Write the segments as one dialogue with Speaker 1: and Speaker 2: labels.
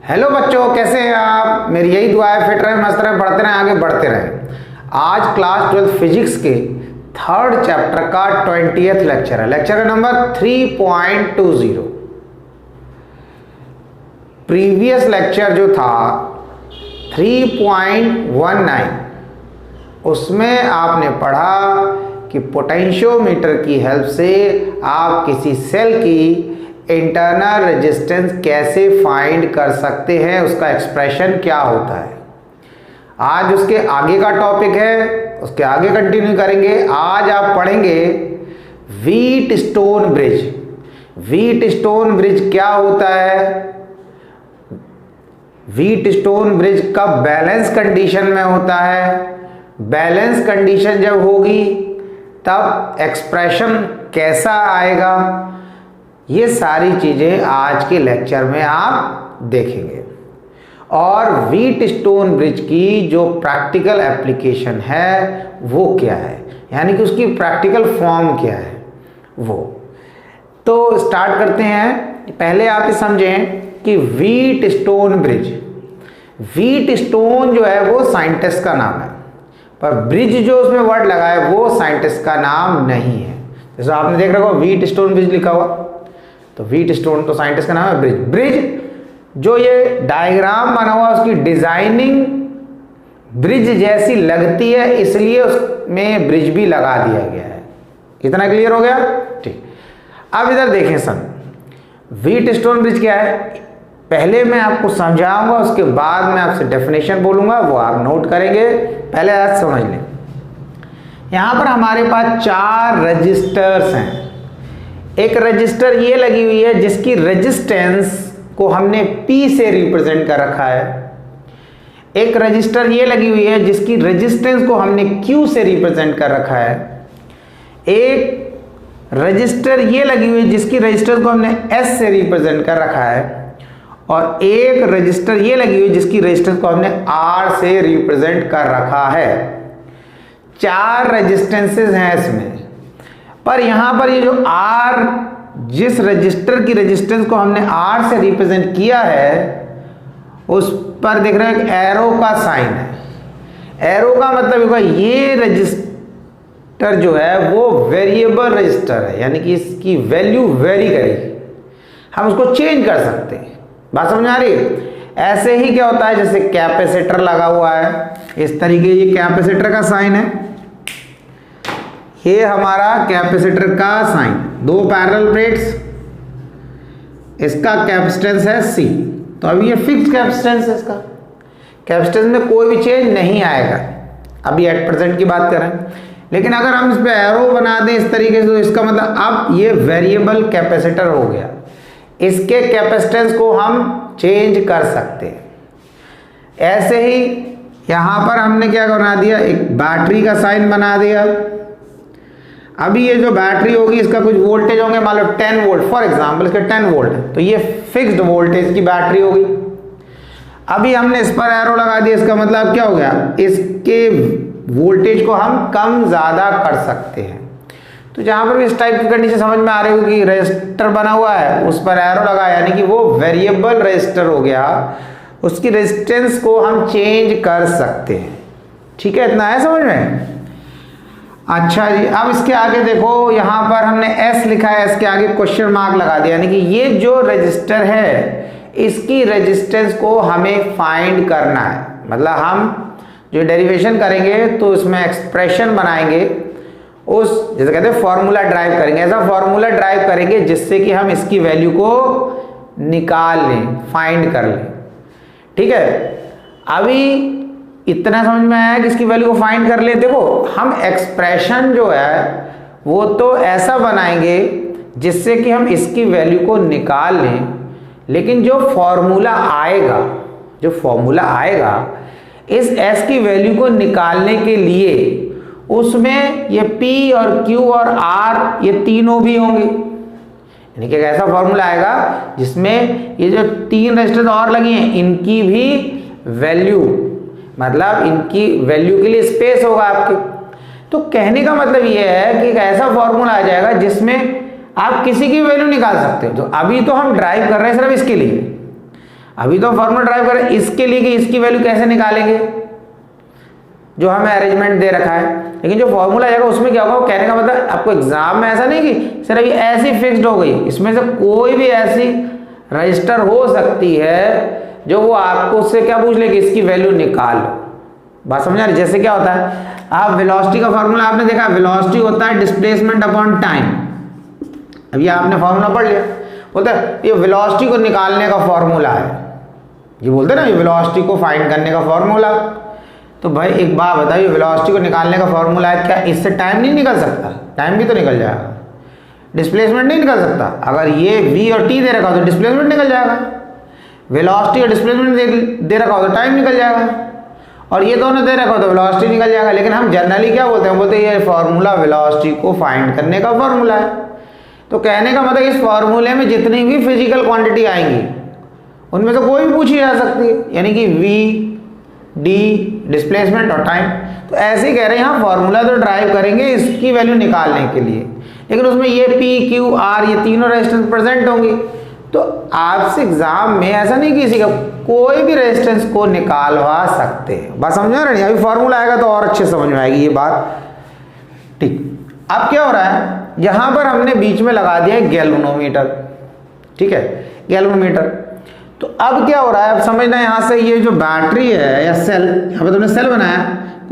Speaker 1: Hello बच्चों, कैसे हैं आप। मेरी यही दुआ है फिट रहे, मस्त रहे, पढ़ते रहें, आगे बढ़ते रहें। आज क्लास 12 फिजिक्स के थर्ड चैप्टर का 20th लेक्चर है। लेक्चर का नंबर 3.20। प्रीवियस लेक्चर जो था 3.19 उसमें आपने पढ़ा कि पोटेंशियोमीटर की हेल्प से आप किसी सेल की इंटरनल रेजिस्टेंस कैसे फाइंड कर सकते हैं, उसका एक्सप्रेशन क्या होता है। आज उसके आगे का टॉपिक है, उसके आगे कंटिन्यू करेंगे। आज आप पढ़ेंगे wheat stone bridge. Wheat stone bridge क्या होता है, व्हीट स्टोन ब्रिज कब बैलेंस कंडीशन में होता है, बैलेंस कंडीशन जब होगी तब एक्सप्रेशन कैसा आएगा, ये सारी चीज़ें आज के लेक्चर में आप देखेंगे। और व्हीट स्टोन ब्रिज की जो प्रैक्टिकल एप्लीकेशन है वो क्या है, यानी कि उसकी प्रैक्टिकल फॉर्म क्या है वो। तो स्टार्ट करते हैं। पहले आप ये समझें कि wheat stone bridge, wheat stone जो है वो साइंटिस्ट का नाम है, पर ब्रिज जो उसमें वर्ड लगा है वो साइंटिस्ट का नाम नहीं है। जैसे आपने देख रखा हो व्हीट स्टोन ब्रिज लिखा हुआ, तो व्हीट स्टोन तो साइंटिस्ट का नाम है। ब्रिज, ब्रिज जो ये डायग्राम बना हुआ उसकी डिजाइनिंग ब्रिज जैसी लगती है, इसलिए उसमें ब्रिज भी लगा दिया गया है। इतना क्लियर हो गया? ठीक। अब इधर देखें सन, व्हीट स्टोन ब्रिज क्या है पहले मैं आपको समझाऊंगा, उसके बाद मैं आपसे डेफिनेशन बोलूंगा, वो आप नोट करेंगे। पहले आज समझ लें। यहां पर हमारे पास 4 रजिस्टर्स हैं। एक रजिस्टर ये लगी हुई है जिसकी रेजिस्टेंस को हमने P से रिप्रेजेंट कर रखा है। एक रजिस्टर ये लगी हुई है जिसकी रेजिस्टेंस को हमने Q से रिप्रेजेंट कर रखा है। एक रजिस्टर ये लगी हुई है जिसकी रेजिस्टेंस को हमने S से रिप्रेजेंट कर रखा है। और एक रजिस्टर ये लगी हुई है जिसकी रेजिस्टेंस को हमने R से रिप्रेजेंट कर रखा है। 4 रेजिस्टेंसेस हैं इसमें, पर यहां पर ये जो R, जिस रजिस्टर की रेजिस्टेंस को हमने R से रिप्रेजेंट किया है उस पर देख रहे हैं एक एरो का साइन है। एरो का मतलब होगा ये रजिस्टर जो है वो वेरिएबल रजिस्टर है, यानी कि इसकी वैल्यू वेरी करेगी, हम उसको चेंज कर सकते हैं। बात समझ आ रही है? ऐसे ही क्या होता है, जैसे कैपेसिटर लगा हुआ है, इस तरीके ये कैपेसिटर का साइन है, ये हमारा कैपेसिटर का साइन, 2 पैरेलल प्लेट्स, इसका कैपेसिटेंस है C। तो अभी ये फिक्स कैपेसिटेंस है, इसका कैपेसिटेंस में कोई भी चेंज नहीं आएगा अभी एट प्रेजेंट की बात करें। लेकिन अगर हम इस पे एरो बना दें इस तरीके से, तो इसका मतलब अब ये वेरिएबल कैपेसिटर हो गया, इसके कैपेसिटेंस को हम चेंज कर सकते हैं। ऐसे ही यहां पर हमने क्या बना दिया, एक बैटरी का साइन बना दिया। अभी ये जो बैटरी होगी इसका कुछ वोल्टेज होंगे, मान लो 10 वोल्ट फॉर एग्जांपल, इसके 10 वोल्ट, तो ये फिक्स्ड वोल्टेज की बैटरी होगी। अभी हमने इस पर एरो लगा दिया, इसका मतलब क्या हो गया, इसके वोल्टेज को हम कम ज़्यादा कर सकते हैं। तो जहां पर भी इस टाइप की कंडीशन समझ में आ रही होगी कि रजिस्टर बना हुआ है उस पर एरो लगा, यानी कि वो वेरिएबल रजिस्टर हो गया, उसकी रेजिस्टेंस को हम चेंज कर सकते हैं। ठीक है, इतना है समझ में? अच्छा जी, अब इसके आगे देखो, यहां पर हमने S लिखा है, इसके आगे क्वेश्चन मार्क लगा दिया, यानी कि ये जो रजिस्टर है इसकी रेजिस्टेंस को हमें फाइंड करना है। मतलब हम जो डेरिवेशन करेंगे तो इसमें एक्सप्रेशन बनाएंगे, उस जैसे कहते हैं फॉर्मूला ड्राइव करेंगे, ऐसा फॉर्मूला ड्राइव करेंगे जिससे कि हम इसकी वैल्यू को निकाल लें, फाइंड कर लें। ठीक है, अभी इतना समझ में आया कि इसकी वैल्यू को फाइंड कर ले। देखो हम एक्सप्रेशन जो है वो तो ऐसा बनाएंगे जिससे कि हम इसकी वैल्यू को निकाल लें, लेकिन जो फॉर्मूला आएगा, जो फॉर्मूला आएगा इस S की वैल्यू को निकालने के लिए उसमें ये P और Q और R ये तीनों भी होंगे, यानी कि ऐसा फॉर्मूला आएगा जिसमें ये जो 3 रजिस्टर और लगी हैं इनकी भी वैल्यू, मतलब इनकी वैल्यू के लिए स्पेस होगा आपके। तो कहने का मतलब ये है कि एक ऐसा फॉर्मूला आ जाएगा जिसमें आप किसी की वैल्यू निकाल सकते हो। तो अभी तो हम ड्राइव कर रहे हैं सिर्फ इसके लिए, अभी तो फॉर्मूला ड्राइव करें इसके लिए कि इसकी वैल्यू कैसे निकालेंगे, जो हमें अरेंजमेंट दे रखा है। लेकिन जो फॉर्मूला आएगा उसमें क्या होगा, कहने का मतलब आपको एग्जाम में ऐसा नहीं कि सर अभी ऐसी फिक्स्ड हो गई, इसमें से कोई भी ऐसी रजिस्टर हो सकती है जो वो आपको उससे क्या पूछ ले कि इसकी वैल्यू निकाल लो। बात समझा रही? जैसे क्या होता है, आप वेलोसिटी का फॉर्मूला आपने देखा, वेलोसिटी होता है डिस्प्लेसमेंट अपॉन टाइम। अब ये आपने फॉर्मूला पढ़ लिया, बोलता है ये वेलोसिटी को निकालने का फॉर्मूला है, ये बोलते हैं ना ये वेलोसिटी को फाइंड करने का फॉर्मूला। तो भाई एक बात बताइए, वेलोसिटी को निकालने का फॉर्मूला है, क्या इससे टाइम नहीं निकल सकता? टाइम भी तो निकल जाएगा, डिस्प्लेसमेंट नहीं निकल सकता। अगर ये v और t दे रखा हो तो डिस्प्लेसमेंट निकल जाएगा, वेलोसिटी और डिस्प्लेसमेंट दे रखा हो तो टाइम निकल जाएगा, और ये दोनों दे रखा हो तो वेलोसिटी निकल जाएगा। लेकिन हम जनरली क्या बोलते हैं, बोलते हैं ये फॉर्मूला वेलोसिटी को फाइंड करने का फॉर्मूला है। तो कहने का मतलब इस फॉर्मूले में जितनी भी फिजिकल क्वांटिटी आएंगी उनमें से कोई भी पूछी जा सकती है, यानी कि v d डिस्प्लेसमेंट और टाइम। तो ऐसे ही कह रहे हैं यहाँ फॉर्मूला तो ड्राइव करेंगे इसकी वैल्यू निकालने के लिए, लेकिन उसमें ये p q r ये तीनों रेजिस्टेंस प्रेजेंट होंगी। तो आपसे एग्जाम में ऐसा नहीं किसी का कोई भी रेजिस्टेंस को निकालवा सकते हैं। बात समझ रहे हैं? अभी फॉर्मूला आएगा तो और अच्छे समझ में आएगी ये बात। ठीक, अब क्या हो रहा है, यहां पर हमने बीच में लगा दिया है गैल्वेनोमीटर, ठीक है, गैल्वेनोमीटर। तो अब क्या हो रहा है, अब समझना यहां से ये जो बैटरी है या सेल, यहाँ पे तुमने सेल बनाया,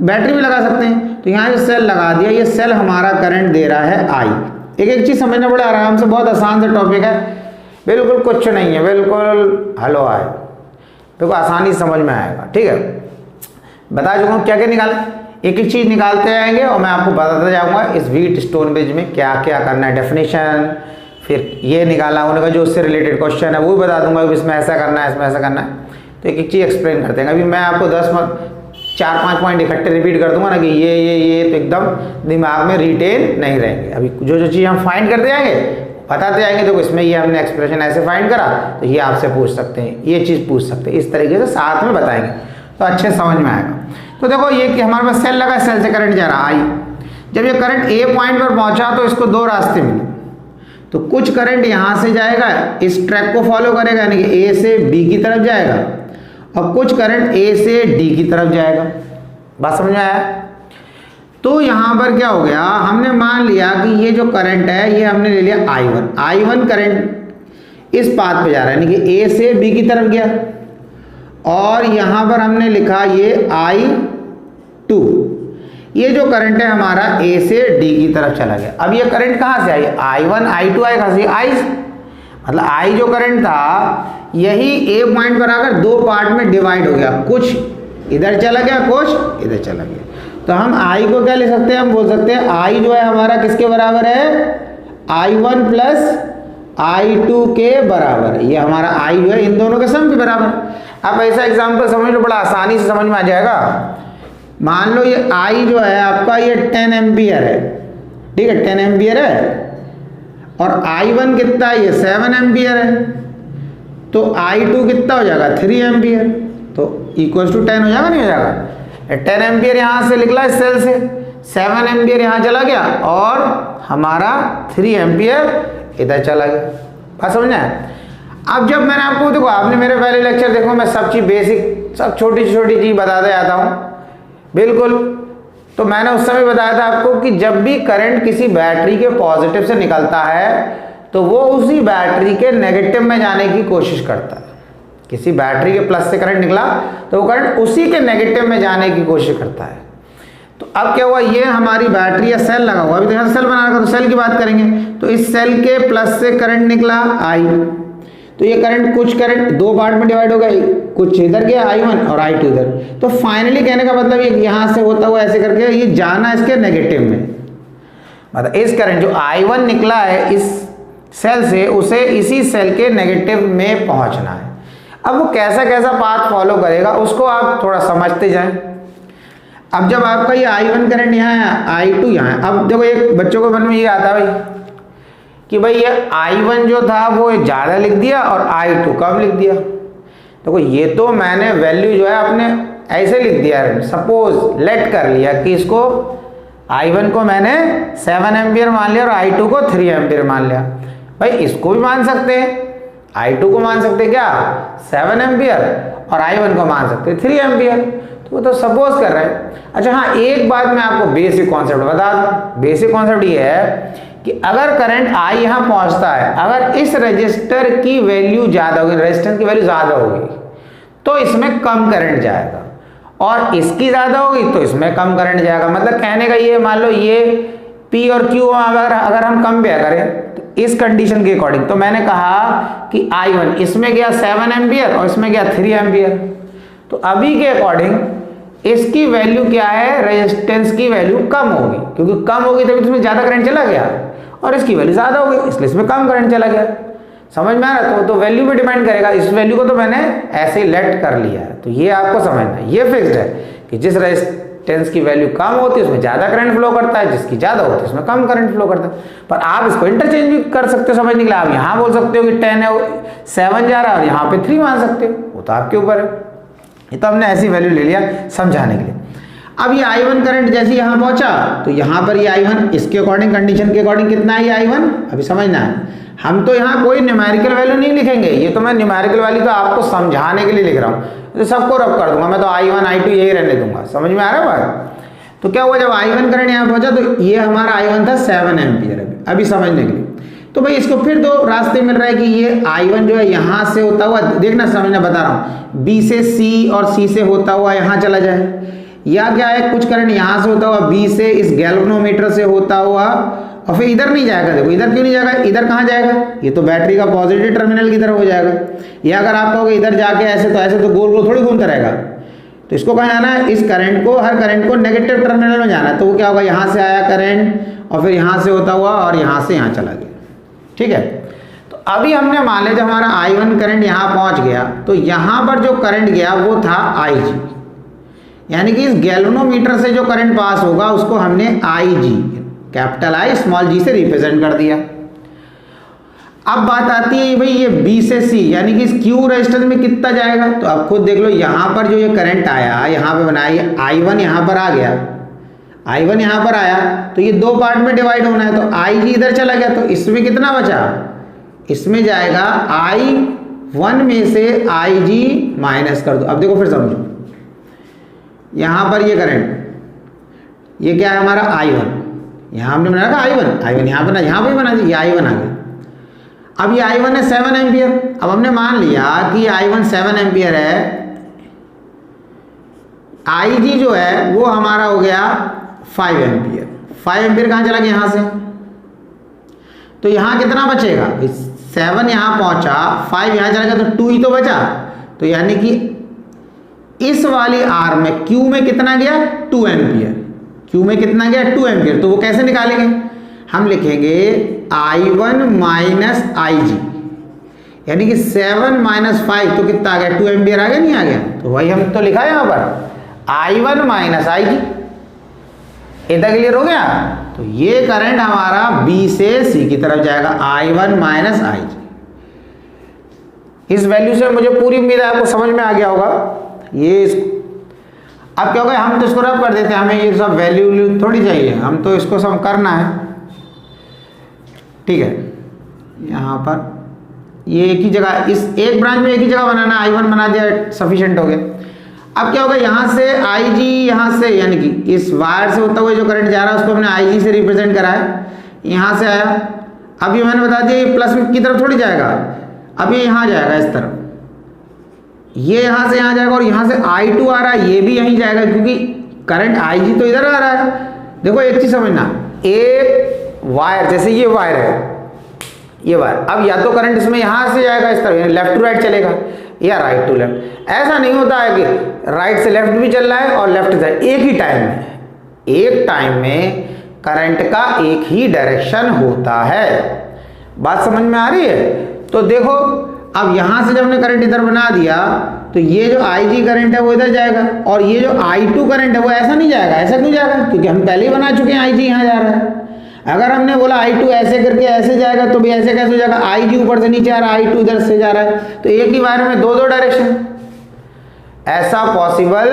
Speaker 1: बैटरी भी लगा सकते हैं। तो यहाँ जो सेल लगा दिया, ये सेल हमारा करंट दे रहा है I। एक चीज समझना बड़ा आराम से, बहुत आसान सा टॉपिक है, बिल्कुल कुछ नहीं है, बिल्कुल हलो आए, बिल्कुल आसानी समझ में आएगा। ठीक है, बता चुका हूँ क्या क्या निकालें, एक एक चीज निकालते आएंगे और मैं आपको बताता जाऊंगा इस व्हीट स्टोन ब्रिज में क्या क्या करना है, डेफिनेशन, फिर ये निकाला उनका जो उससे रिलेटेड क्वेश्चन है वो भी बता दूंगा, इसमें ऐसा करना है, इसमें ऐसा करना है। तो एक एक चीज एक्सप्लेन करते हैं। अभी मैं आपको 4-5 पॉइंट इकट्ठे रिपीट कर दूंगा ना कि ये तो एकदम दिमाग में रिटेन नहीं रहेंगे। अभी जो चीज़ हम फाइंड करते जाएंगे बताते जाएंगे, तो इसमें ये हमने एक्सप्रेशन ऐसे फाइंड करा तो ये आपसे पूछ सकते हैं, ये चीज़ पूछ सकते हैं, इस तरीके से साथ में बताएंगे तो अच्छे समझ में आएगा। तो देखो ये कि हमारे पास सेल लगा, सेल से करंट जा रहा I। जब ये करंट A पॉइंट पर पहुंचा तो इसको दो रास्ते मिले, तो कुछ करंट यहाँ से जाएगा, इस ट्रैक को फॉलो करेगा, यानी कि A से B की तरफ जाएगा, और कुछ करंट A से D की तरफ जाएगा। बात समझ में आया? तो यहाँ पर क्या हो गया, हमने मान लिया कि ये जो करंट है ये हमने ले लिया I1 करंट इस पाथ पे जा रहा है, यानी कि A से B की तरफ गया, और यहाँ पर हमने लिखा ये I2, ये जो करंट है हमारा A से D की तरफ चला गया। अब ये करंट कहाँ से आई, I1 I2 आए कहाँ से, I, मतलब I जो करंट था यही A पॉइंट पर आकर दो पार्ट में डिवाइड हो गया, कुछ इधर चला गया, कुछ इधर चला गया। तो हम I को क्या ले सकते हैं, हम बोल सकते हैं I जो है हमारा किसके बराबर है, I1 प्लस I2 के बराबर है। ये हमारा I जो है इन दोनों के सम के बराबर। आप ऐसा एग्जाम्पल समझ लो, बड़ा आसानी से समझ में आ जाएगा। मान लो ये I जो है आपका ये 10 एम्पियर है, ठीक है, 10 एम्पियर है, और I1 कितना है, ये 7 एम्पियर है, तो I2 कितना हो जाएगा, 3 एम्पियर, तो इक्वल टू 10 हो जाएगा, नहीं हो जाएगा। 10 एम्पियर यहाँ से निकला इस सेल से, 7 एम्पियर यहाँ चला गया, और हमारा 3 एम्पियर इधर चला गया। बात समझना है? अब जब मैंने आपको, देखो आपने मेरे पहले लेक्चर देखो, मैं सब चीज़ बेसिक, सब छोटी छोटी चीज़ बताते जाता हूँ बिल्कुल। तो मैंने उस समय बताया था आपको कि जब भी करंट किसी बैटरी के पॉजिटिव से निकलता है तो वो उसी बैटरी के नेगेटिव में जाने की कोशिश करता है। किसी बैटरी के प्लस से करंट निकला तो वो करंट उसी के नेगेटिव में जाने की कोशिश करता है। तो अब क्या हुआ, ये हमारी बैटरी या सेल लगा हुआ, अभी तो यहाँ सेल बना रखा, तो सेल की बात करेंगे। तो इस सेल के प्लस से करंट निकला I, तो ये करंट, कुछ करंट दो पार्ट में डिवाइड हो गया, कुछ इधर गया I1 और I2 इधर। तो फाइनली कहने का मतलब ये यहाँ से होता हुआ ऐसे करके ये जाना इसके नेगेटिव में, मतलब इस करंट जो I1 निकला है इस सेल से, उसे इसी सेल के नेगेटिव में पहुंचना है। अब वो कैसा कैसा पाथ फॉलो करेगा उसको आप थोड़ा समझते जाएं। अब जब आपका ये I1 करंट यहाँ है, I2 यहाँ है, अब देखो एक बच्चों को मन में ये आता है भाई कि भाई ये I1 जो था वो ज़्यादा लिख दिया और I2 कम लिख दिया। देखो ये तो मैंने वैल्यू जो है अपने ऐसे लिख दिया, सपोज लेट कर लिया कि इसको I1 को मैंने 7 एम्पियर मान लिया और I2 को 3 एम्पियर मान लिया। भाई इसको भी मान सकते हैं, I2 को मान सकते क्या 7 एम्पियर और I1 को मान सकते 3 एम्पियर। तो वो तो सपोज कर रहे हैं। अच्छा हाँ, एक बात मैं आपको बेसिक कॉन्सेप्ट बता दूं। बेसिक कॉन्सेप्ट ये है कि अगर करंट I यहाँ पहुंचता है, अगर इस रजिस्टर की वैल्यू ज्यादा होगी, रेजिस्टेंस की वैल्यू ज्यादा होगी तो इसमें कम करंट जाएगा, और इसकी ज्यादा होगी तो इसमें कम करंट जाएगा। मतलब कहने का ये, मान लो ये P और Q अगर हम कंपेयर करें तो इस कंडीशन के अकॉर्डिंग, तो मैंने कहा कि I1 इसमें गया 7 एम्पियर और इसमें गया 3 एम्पियर, तो अभी के अकॉर्डिंग इसकी वैल्यू क्या है, रेजिस्टेंस की वैल्यू कम होगी, क्योंकि कम होगी तभी इसमें ज्यादा करंट चला गया, और इसकी वैल्यू ज्यादा होगी इसलिए इसमें कम करंट चला गया। समझ में आ रहा है? तो वैल्यू पे डिपेंड करेगा। इस वैल्यू को तो मैंने ऐसे ही लेट कर लिया है, तो ये आपको समझना है। ये फिक्स्ड है कि जिस रेजिस्टेंस की वैल्यू कम होती है उसमें ज्यादा करंट फ्लो करता है, जिसकी ज्यादा होती है उसमें कम करंट फ्लो करता है। पर आप इसको इंटरचेंज भी कर सकते हो समझने के लिए। आप यहाँ बोल सकते हो कि 10 है 7 जा रहा है और यहाँ पे 3 मान सकते हो, वो तो आपके ऊपर है। ये तो हमने ऐसी वैल्यू ले लिया समझाने के लिए। अब ये I1 करंट जैसे यहाँ पहुंचा तो यहाँ पर ये I1 इसके अकॉर्डिंग, कंडीशन के अकॉर्डिंग कितना है ये I1, अभी समझना है। हम तो यहाँ कोई न्यूमेरिकल वैल्यू नहीं लिखेंगे, ये तो मैं न्यूमेरिकल वैल्यू तो आपको समझाने के लिए लिख रहा हूँ, तो सबको रब कर दूंगा मैं, तो I1 I2 यही रहने दूंगा। समझ में आ रहा है बात? तो क्या हुआ, जब I1 करंट यहाँ पहुंचा तो ये हमारा I1 था 7 एम्पियर। अभी समझने के लिए तो भाई इसको फिर दो रास्ते मिल रहा है कि ये I1 जो है यहाँ से होता हुआ, देखना समझना बता रहा हूँ, B से C और C से होता हुआ यहाँ चला जाए, या क्या है कुछ करंट यहाँ से होता हुआ B से इस गैल्वेनोमीटर से होता हुआ और फिर इधर नहीं जाएगा। देखो इधर क्यों नहीं जाएगा, इधर कहाँ जाएगा, ये तो बैटरी का पॉजिटिव टर्मिनल की तरफ हो जाएगा। या अगर आप कहोगे इधर जाके ऐसे तो गोल गोल थोड़ी घूमता रहेगा, तो इसको कहाँ जाना है, इस करंट को, हर करंट को नेगेटिव टर्मिनल में जाना है। तो वो क्या होगा, यहाँ से आया करंट और फिर यहाँ से होता हुआ और यहाँ से यहाँ चला गया। ठीक है, तो अभी हमने मान लिया जब हमारा I1 करंट यहाँ पहुँच गया तो यहाँ पर जो करंट गया वो था IG, यानी कि इस गैल्वेनोमीटर से जो करंट पास होगा उसको हमने IG, capital I small g से रिप्रेजेंट कर दिया। अब बात आती है भाई ये B से C, यानी कि इस Q रेजिस्टेंस में कितना जाएगा, तो आप खुद देख लो। यहाँ पर जो ये करंट आया, यहाँ पे बनाया ये I1 यहाँ पर आ गया, I1 यहाँ पर आया तो ये दो पार्ट में डिवाइड होना है, तो IG इधर चला गया, तो इसमें कितना बचा, इसमें जाएगा I1 में से IG माइनस कर दो। अब देखो फिर समझो, यहाँ पर ये करंट, ये क्या है हमारा I1, यहाँ हमने बना रखा I1 यहाँ पर, यहाँ पर बना दिया, ये I1 आ गया। अब ये I1 है 7 एम्पियर। अब हमने मान लिया कि I1 7 एम्पियर है, IG जो है वो हमारा हो गया 5 एम्पियर। 5 एम्पियर कहाँ चला गया, यहाँ से, तो यहाँ कितना बचेगा, 7 यहाँ पहुँचा, 5 यहाँ चला गया तो 2 ही तो बचा। तो यानी कि इस वाली R में Q में कितना गया, 2 एम्पियर, Q में कितना गया 2 एम्पियर। तो वो कैसे निकालेंगे, हम लिखेंगे I1 माइनस IG, यानी कि 7 माइनस 5 तो कितना आ गया, 2 एम्पियर आ गया, नहीं आ गया, तो वही हम तो लिखा है यहाँ पर I1 माइनस IG। इतना क्लियर हो गया। तो ये करंट हमारा B से C की तरफ जाएगा, I1 माइनस IG। इस वैल्यू से मुझे पूरी उम्मीद है आपको समझ में आ गया होगा। ये अब क्या होगा, हम तो इसको रब कर देते हैं, हमें ये सब वैल्यू थोड़ी चाहिए, हम तो इसको सब करना है। ठीक है, यहाँ पर ये एक ही जगह, इस एक ब्रांच में एक ही जगह बनाना, I1 बना दिया, सफिशिएंट हो गया। अब क्या होगा, यहाँ से IG, यहाँ से यानी कि इस वायर से होता हुआ जो करंट जा रहा है उसको हमने IG से रिप्रेजेंट करा है, यहाँ से आया। अब ये मैंने बता दिया ये प्लस की तरफ थोड़ी जाएगा, अब ये यहाँ जाएगा इस तरफ, ये यहाँ से यहाँ जाएगा और यहाँ से I2 आ रहा है, ये भी यहीं जाएगा क्योंकि करंट IG तो इधर आ रहा है। देखो एक चीज समझना, एक वायर, जैसे ये वायर है, ये वायर, अब या तो करंट इसमें यहाँ से जाएगा इस तरफ, लेफ्ट टू राइट चलेगा, या राइट टू लेफ्ट। ऐसा नहीं होता है कि राइट से लेफ्ट भी चल रहा है और लेफ्ट से, एक ही टाइम में, एक टाइम में करंट का एक ही डायरेक्शन होता है। बात समझ में आ रही है? तो देखो अब यहां से जब हमने करंट इधर बना दिया तो ये जो IG करंट है वो इधर जाएगा और ये जो I2 करंट है वो ऐसा नहीं जाएगा। ऐसा क्यों जाएगा, क्योंकि हम पहले ही बना चुके हैं IG यहाँ जा रहा है। अगर हमने बोला I2 ऐसे करके ऐसे जाएगा तो भी ऐसे कैसे हो जाएगा, IG ऊपर से नीचे आ रहा है, I2 इधर से जा रहा है, तो एक ही वायर में दो दो डायरेक्शन, ऐसा पॉसिबल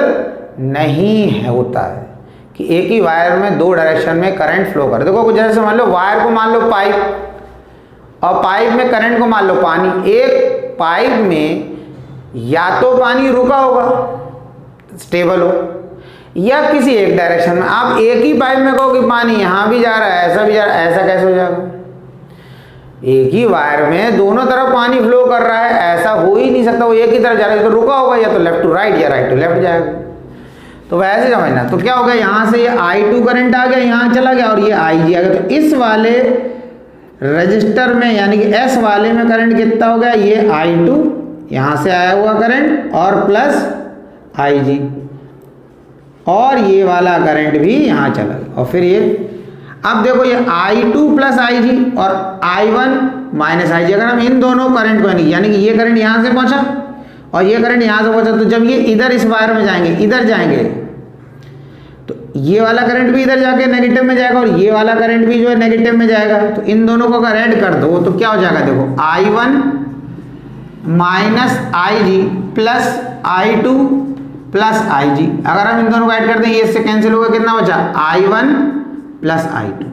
Speaker 1: नहीं है, होता है कि एक ही वायर में दो डायरेक्शन में करंट फ्लो करे। देखो जैसे मान लो वायर को मान लो पाइप और पाइप में करंट को मान लो पानी, एक पाइप में या तो पानी रुका होगा स्टेबल हो, या किसी एक डायरेक्शन में। आप एक ही पाइप में कहो कि पानी यहाँ भी जा रहा है ऐसा भी जा रहा है, ऐसा कैसे हो जाएगा? एक ही वायर में दोनों तरफ पानी फ्लो कर रहा है, ऐसा हो ही नहीं सकता। वो एक ही तरफ जा रहा है तो रुका होगा, या तो लेफ्ट टू राइट या राइट टू लेफ्ट जाएगा। तो वैसे समझना। तो क्या हो गया, यहाँ से ये I2 करंट आ गया, यहाँ चला गया, और ये IG आ गया। तो इस वाले रजिस्टर में यानी कि S वाले में करंट कितना हो गया, ये I2 यहाँ से आया हुआ करंट और प्लस IG, और ये वाला करंट भी यहाँ चला गया। और फिर ये अब देखो ये I2 प्लस IG और I1 माइनस IG, अगर हम इन दोनों करंट को यानी कि ये करंट यहाँ से पहुँचा और ये करंट यहाँ से पहुँचा, तो जब ये इधर इस वायर में जाएंगे, इधर जाएंगे, तो ये वाला करंट भी इधर जाके नेगेटिव में जाएगा और ये वाला करंट भी जो है नेगेटिव में जाएगा। तो इन दोनों को अगर ऐड कर दो तो क्या हो जाएगा, देखो I1 minus IG plus I2 plus IG। अगर हम इन दोनों को ऐड करते हैं, ये इससे कैंसिल होगा, कितना बचा, I1 प्लस I2।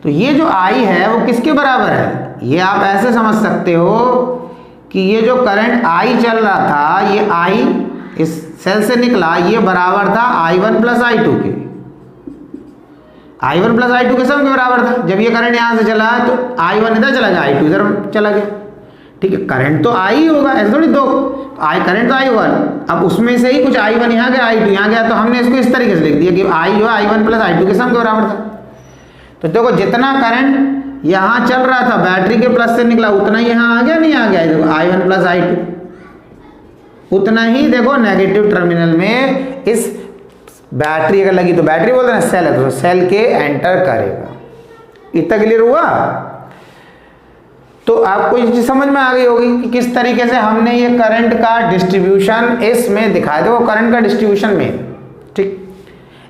Speaker 1: तो ये जो I है वो किसके बराबर है, ये आप ऐसे समझ सकते हो कि ये जो करंट I चल रहा था, ये I इस सेल से निकला, ये बराबर था I1 प्लस I2 के। I1 प्लस I2 के सम के बराबर था। जब ये करंट यहाँ से चला तो I1 इधर चला गया, I2 इधर चला गया। ठीक है, करंट तो I ही होगा, ऐसे थोड़ी दो करंट तो I होगा। अब उसमें से ही कुछ I1 यहाँ गया, I2 यहाँ गया, तो हमने इसको इस तरीके से लिख दिया कि I जो है I1 प्लस I2 के सम के बराबर था। तो देखो जितना करंट यहाँ चल रहा था बैटरी के प्लस से निकला, उतना ही यहाँ आ गया, नहीं आ गया, देखो I1 प्लस I2, उतना ही देखो नेगेटिव टर्मिनल में इस बैटरी अगर लगी तो बैटरी बोलते हैं, सेल है तो सेल के एंटर करेगा। इतना क्लियर हुआ? तो आपको ये चीज समझ में आ गई होगी कि किस तरीके से हमने ये करंट का डिस्ट्रीब्यूशन इसमें दिखाया। देखो करंट का डिस्ट्रीब्यूशन में, ठीक,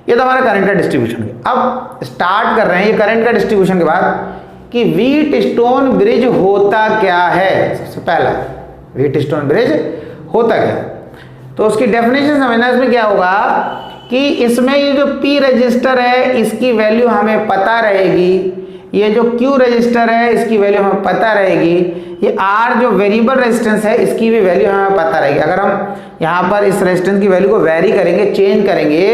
Speaker 1: ये तो हमारा करंट का डिस्ट्रीब्यूशन है। अब स्टार्ट कर रहे हैं ये करंट का डिस्ट्रीब्यूशन के बाद कि व्हीटस्टोन ब्रिज होता क्या है। सबसे पहला व्हीटस्टोन ब्रिज होता क्या, तो उसकी डेफिनेशन समझना। इसमें क्या होगा कि इसमें ये जो P रजिस्टर है इसकी वैल्यू हमें पता रहेगी, ये जो Q रजिस्टर है इसकी वैल्यू हमें पता रहेगी, ये R जो वेरिएबल रेजिस्टेंस है इसकी भी वैल्यू हमें पता रहेगी। अगर हम यहाँ पर इस रेजिस्टेंस की वैल्यू को वेरी करेंगे, चेंज करेंगे,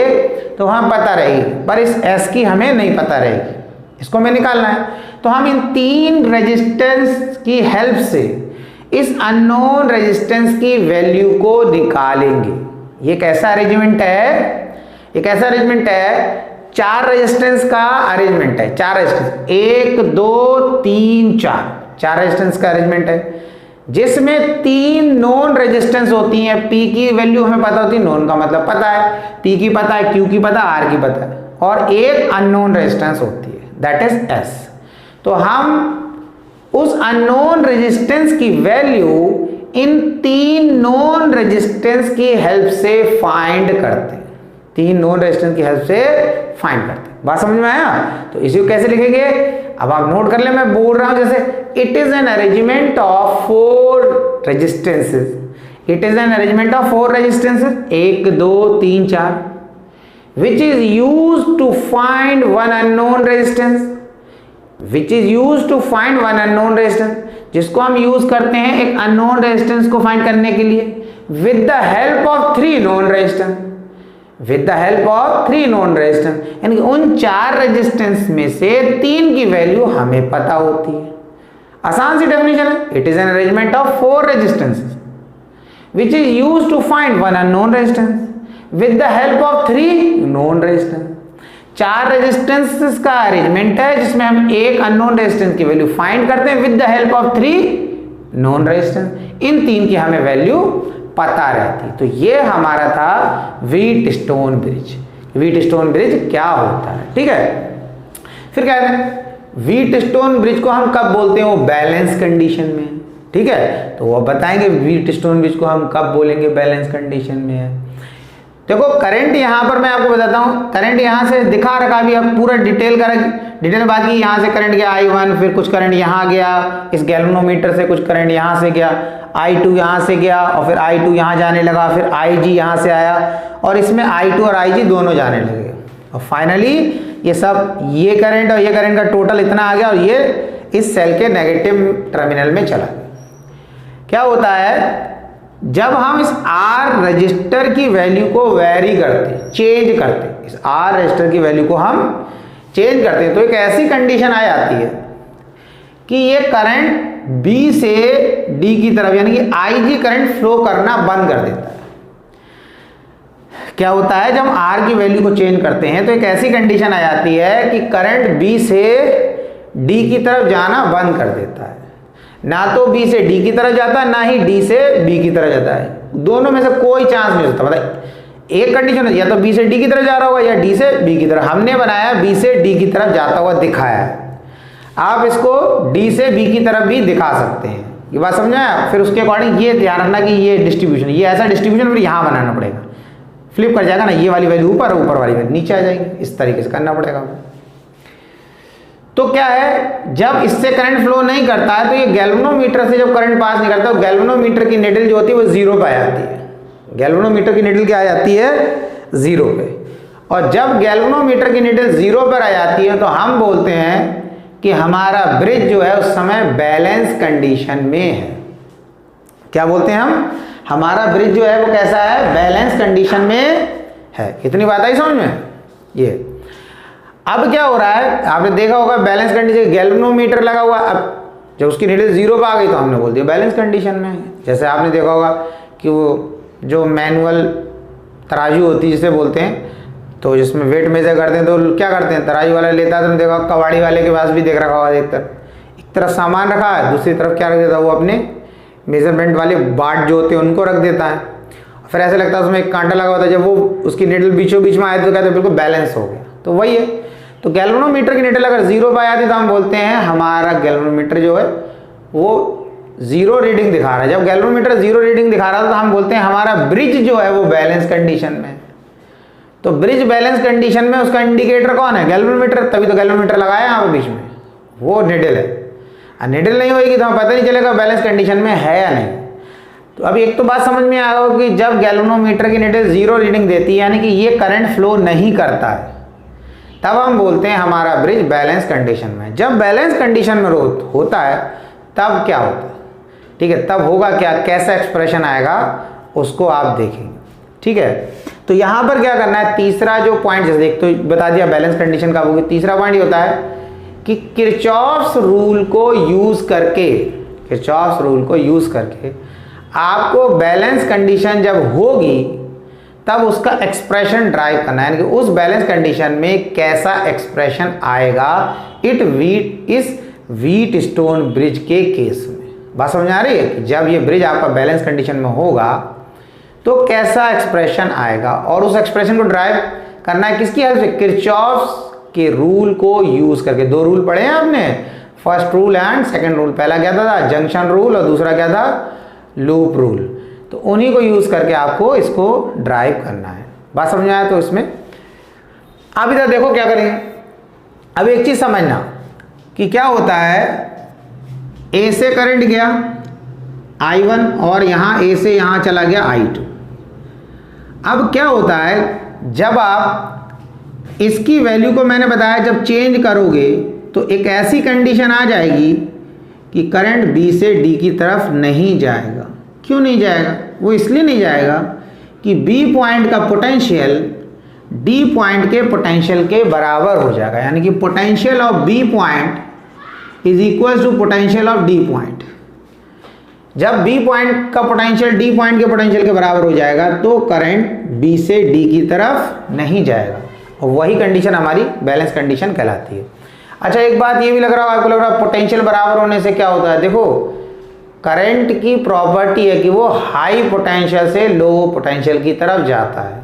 Speaker 1: तो हमें पता रहेगी, पर इस S की हमें नहीं पता रहेगी, इसको हमें निकालना है। तो हम इन तीन रेजिस्टेंस की हेल्प से इस अननोन रेजिस्टेंस की वैल्यू को निकालेंगे। ये कैसा अरेंजमेंट है, ये कैसा अरेंजमेंट है, चार रेजिस्टेंस का अरेंजमेंट है। चार रेजिस्टेंस, 1 2 3 4, चार रेजिस्टेंस का अरेंजमेंट है, जिसमें तीन नोन रेजिस्टेंस होती हैं। P की वैल्यू हमें पता होती है, नोन का मतलब पता है, P की पता है, Q की पता है, R की पता है, और एक अननोन रेजिस्टेंस होती है, दैट इज S। तो हम उस अननोन रेजिस्टेंस की वैल्यू इन तीन नोन रेजिस्टेंस की हेल्प से फाइंड करते हैं, तीन नोन रेजिस्टेंस की हेल्प से फाइंड करते हैं। बात समझ में आया? तो इसी को कैसे लिखेंगे, अब आप नोट कर ले, मैं बोल रहा हूं जैसे it is an arrangement of 4 resistances, it is an arrangement of 4 resistances, 1 2 3 4, which is used to find one unknown resistance, which is used to find one unknown resistance, जिसको हम यूज करते हैं एक अननोन रेजिस्टेंस को find करने के लिए, with the help of 3 known resistance, with the help of 3 known resistance, यानी कि उन 4 रेजिस्टेंस में से 3 की वैल्यू हमें पता होती है। आसान सी डेफिनेशन है, it is an arrangement of 4 resistances which is used to find one unknown resistance with the help of 3 known resistance। 4 resistances का अरेंजमेंट है जिसमें हम एक अननोन रेजिस्टेंस की वैल्यू फाइंड करते हैं with the help of 3 known resistance. इन 3 की हमें वैल्यू पता रहती। तो ये हमारा था व्हीटस्टोन ब्रिज। व्हीटस्टोन ब्रिज क्या होता है, ठीक है। फिर क्या है, व्हीटस्टोन ब्रिज को हम कब बोलते हैं, वो बैलेंस कंडीशन में, ठीक है। तो वो बताएंगे व्हीटस्टोन ब्रिज को हम कब बोलेंगे बैलेंस कंडीशन में है। देखो करंट यहाँ पर मैं आपको बताता हूँ, करंट यहाँ से दिखा रखा, अभी अब पूरा डिटेल में बात की। यहाँ से करंट गया I1, फिर कुछ करंट यहाँ गया, इस गैल्वेनोमीटर से कुछ करंट यहाँ से गया, I2 यहाँ से गया, और फिर I2 यहाँ जाने लगा, फिर IG यहाँ से आया, और इसमें I2 और IG दोनों जाने लगे, और फाइनली ये सब, ये करंट और ये करंट का टोटल इतना आ गया, और ये इस सेल के नेगेटिव टर्मिनल में चला गया। क्या होता है, जब हम इस R रजिस्टर की वैल्यू को वेरी करते, चेंज करते, इस R रजिस्टर की वैल्यू को हम चेंज करते हैं, तो एक ऐसी कंडीशन आ जाती है कि ये करंट B से D की तरफ यानी कि IG करंट फ्लो करना बंद कर देता है। क्या होता है, जब R की वैल्यू को चेंज करते हैं तो एक ऐसी कंडीशन आ जाती है कि करंट B से D की तरफ जाना बंद कर देता है। ना तो B से D की तरफ जाता है, ना ही D से B की तरफ जाता है। दोनों में से कोई चांस नहीं होता। मतलब एक कंडीशन है, या तो B से D की तरफ जा रहा होगा या D से B की तरफ। हमने बनाया B से D की तरफ जाता हुआ दिखाया है। आप इसको D से B की तरफ भी दिखा सकते हैं। ये बात समझ आया? फिर उसके अकॉर्डिंग ये ध्यान रखना कि ये डिस्ट्रीब्यूशन, ये ऐसा डिस्ट्रीब्यूशन फिर यहाँ बनाना पड़ेगा। फ्लिप कर जाएगा ना, ये वाली वैल्यू ऊपर, ऊपर वाली वैल्यू नीचे आ जाएगी। इस तरीके से करना पड़ेगा। तो क्या है, जब इससे करंट फ्लो नहीं करता है तो ये गैल्वेनोमीटर से जब करंट पास नहीं करता तो गैल्वेनोमीटर की निडल जो होती है वो 0 पे आ जाती है। गैल्वेनोमीटर की निडल क्या आ जाती है? 0 पे। और जब गैल्वेनोमीटर की निडल 0 पर आ जाती है तो हम बोलते हैं कि हमारा ब्रिज जो है उस समय बैलेंस कंडीशन में है। क्या बोलते हैं हम? हमारा ब्रिज जो है वो कैसा है? बैलेंस कंडीशन में है। इतनी बात आई समझ में? ये अब क्या हो रहा है, आपने देखा होगा बैलेंस कंडीशन, गैल्वेनोमीटर लगा हुआ, अब जब उसकी निडल 0 पे आ गई तो हमने बोल दिया बैलेंस कंडीशन में है। जैसे आपने देखा होगा कि वो जो मैनुअल तराजू होती है जिसे बोलते हैं, तो जिसमें वेट मेजर करते हैं तो क्या करते हैं, तराजू वाला लेता है, तुमने देखा कबाड़ी वाले के पास भी देख रखा होगा, एक तरफ सामान रखा है, दूसरी तरफ क्या रख देता है वो अपने मेजरमेंट वाले बाट जो होते हैं उनको रख देता है। फिर ऐसा लगता है उसमें एक कांटा लगा होता है, जब वो उसकी निडल बीचों बीच में आए तो कहते हैं बिल्कुल बैलेंस हो गया। तो वही है, तो गैल्वेनोमीटर की निडल अगर 0 पे आ जाती तो हम बोलते हैं हमारा गैल्वेनोमीटर जो है वो 0 रीडिंग दिखा रहा है। जब गैल्वेनोमीटर 0 रीडिंग दिखा रहा है तो हम बोलते हैं हमारा ब्रिज जो है वो बैलेंस कंडीशन में है। तो ब्रिज बैलेंस कंडीशन में उसका इंडिकेटर कौन है? गैल्वेनोमीटर। तभी तो गैल्वेनोमीटर लगाया यहाँ पे बीच में, वो निडल है। निडल नहीं होगी तो हमें पता नहीं चलेगा बैलेंस कंडीशन में है या नहीं। तो अब एक तो बात समझ में आ गई कि जब गैल्वेनोमीटर की निडल 0 रीडिंग देती है यानी कि ये करंट फ्लो नहीं करता है, तब हम बोलते हैं हमारा ब्रिज बैलेंस कंडीशन में। जब बैलेंस कंडीशन में होता है तब क्या होता है? ठीक है, तब होगा क्या, कैसा एक्सप्रेशन आएगा उसको आप देखेंगे। ठीक है, तो यहाँ पर क्या करना है, तीसरा जो पॉइंट, जैसे एक तो बता दिया बैलेंस कंडीशन का, होगी तीसरा पॉइंट ये होता है कि किरचॉफ्स रूल को यूज करके, किरचॉफ्स रूल को यूज करके आपको बैलेंस कंडीशन जब होगी तब उसका एक्सप्रेशन ड्राइव करना है, यानी कि उस बैलेंस कंडीशन में कैसा एक्सप्रेशन आएगा इस व्हीटस्टोन ब्रिज के केस में। बात समझ आ रही है कि जब ये ब्रिज आपका बैलेंस कंडीशन में होगा तो कैसा एक्सप्रेशन आएगा, और उस एक्सप्रेशन को ड्राइव करना है किसकी हेल्प से? किरचॉफ्स के रूल को यूज करके। 2 रूल पढ़े हैं आपने, first rule and second rule. पहला क्या था? जंक्शन रूल, और दूसरा क्या था? Loop rule. तो उन्हीं को यूज करके आपको इसको ड्राइव करना है। बात समझ में आया? तो इसमें आप इधर देखो क्या करेंगे। अब एक चीज समझना कि क्या होता है, ए से करंट गया I1 और यहाँ ए से यहाँ चला गया I2। अब क्या होता है, जब आप इसकी वैल्यू को मैंने बताया जब चेंज करोगे तो एक ऐसी कंडीशन आ जाएगी कि करंट B से D की तरफ नहीं जाएगा। क्यों नहीं जाएगा? वो इसलिए नहीं जाएगा कि B पॉइंट का पोटेंशियल D पॉइंट के पोटेंशियल के बराबर हो जाएगा, यानी कि potential of B point is equal to potential of D point. जब B पॉइंट का पोटेंशियल D पॉइंट के पोटेंशियल के बराबर हो जाएगा तो करंट B से D की तरफ नहीं जाएगा, और वही कंडीशन हमारी बैलेंस कंडीशन कहलाती है। अच्छा, एक बात ये भी लग रहा है आपको, लग रहा है पोटेंशियल बराबर होने से क्या होता है? देखो, करंट की प्रॉपर्टी है कि वो हाई पोटेंशियल से लो पोटेंशियल की तरफ जाता है।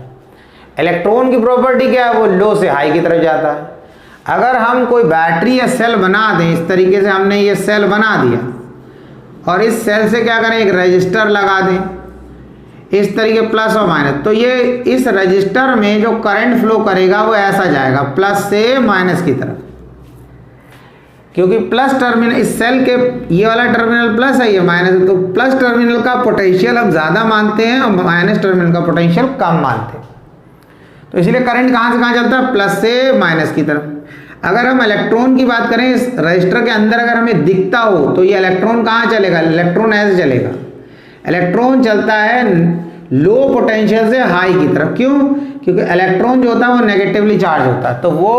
Speaker 1: इलेक्ट्रॉन की प्रॉपर्टी क्या है? वो लो से हाई की तरफ जाता है। अगर हम कोई बैटरी या सेल बना दें, इस तरीके से हमने ये सेल बना दिया और इस सेल से क्या करें, एक रजिस्टर लगा दें इस तरीके प्लस और माइनस, तो ये इस रजिस्टर में जो करंट फ्लो करेगा वो ऐसा जाएगा प्लस से माइनस की तरफ, क्योंकि प्लस टर्मिनल इस सेल के ये वाला टर्मिनल प्लस है, ये माइनस, तो प्लस टर्मिनल का पोटेंशियल हम ज़्यादा मानते हैं और माइनस टर्मिनल का पोटेंशियल कम मानते हैं। तो इसलिए करंट कहाँ से कहाँ चलता है? प्लस से माइनस की तरफ। अगर हम इलेक्ट्रॉन की बात करें, इस रजिस्टर के अंदर अगर हमें दिखता हो तो ये इलेक्ट्रॉन कहाँ चलेगा? इलेक्ट्रॉन ऐसे चलेगा, इलेक्ट्रॉन चलता है लो पोटेंशियल से हाई की तरफ। क्यों? क्योंकि इलेक्ट्रॉन जो होता है वो नेगेटिवली चार्ज होता है, तो वो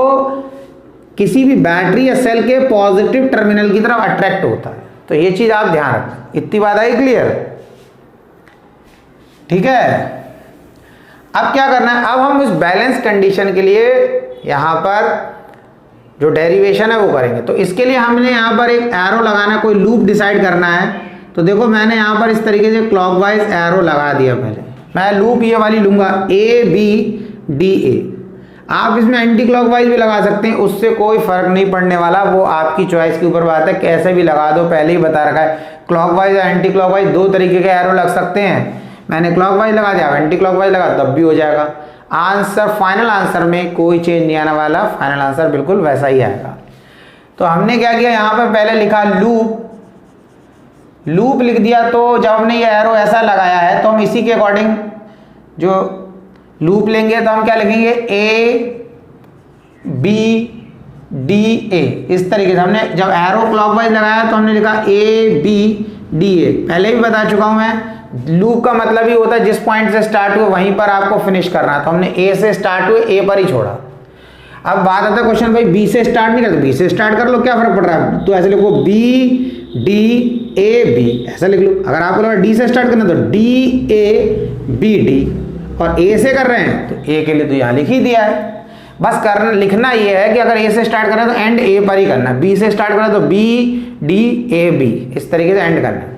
Speaker 1: किसी भी बैटरी या सेल के पॉजिटिव टर्मिनल की तरफ अट्रैक्ट होता है। तो ये चीज आप ध्यान रखें। इतनी बात आई क्लियर? ठीक है। अब क्या करना है, अब हम इस बैलेंस कंडीशन के लिए यहां पर जो डेरिवेशन है वो करेंगे। तो इसके लिए हमने यहां पर एक एरो लगाना, कोई लूप डिसाइड करना है। तो देखो मैंने यहां पर इस तरीके से क्लॉकवाइज एरो लगा दिया। पहले मैं लूप ये वाली लूंगा ABDA। आप इसमें एंटी क्लॉकवाइज भी लगा सकते हैं, उससे कोई फर्क नहीं पड़ने वाला, वो आपकी चॉइस के ऊपर बात है, कैसे भी लगा दो। पहले ही बता रखा है क्लॉकवाइज और एंटी क्लॉकवाइज दो तरीके के एरो लग सकते हैं। मैंने क्लॉकवाइज लगा दिया, एंटी क्लॉकवाइज लगा तब भी हो जाएगा। आंसर, फाइनल आंसर में कोई चेंज नहीं आने वाला, फाइनल आंसर बिल्कुल वैसा ही आएगा। तो हमने क्या किया, यहां पर पहले लिखा लूप लिख दिया। तो जब हमने ये एरो ऐसा लगाया है तो हम इसी के अकॉर्डिंग जो लूप लेंगे तो हम क्या लिखेंगे ABDA। इस तरीके से हमने जब एरो क्लॉकवाइज लगाया तो हमने लिखा ABDA। पहले भी बता चुका हूं मैं, लूप का मतलब ही होता है जिस पॉइंट से स्टार्ट हुए वहीं पर आपको फिनिश करना है। तो हमने A से स्टार्ट हुए A पर ही छोड़ा। अब बात आता है क्वेश्चन, भाई B से स्टार्ट नहीं करते, B से स्टार्ट कर लो, क्या फर्क पड़ रहा है? तो ऐसे लिखो BDAB, ऐसा लिख लो। अगर आपको लगा D से स्टार्ट करना तो DABD, और A से कर रहे हैं तो A के लिए तो यहाँ लिख ही दिया है। बस करना लिखना ये है कि अगर A से स्टार्ट कर रहे हैं तो एंड A पर ही करना है, B से स्टार्ट करना तो BDAB, इस तरीके से एंड करना है।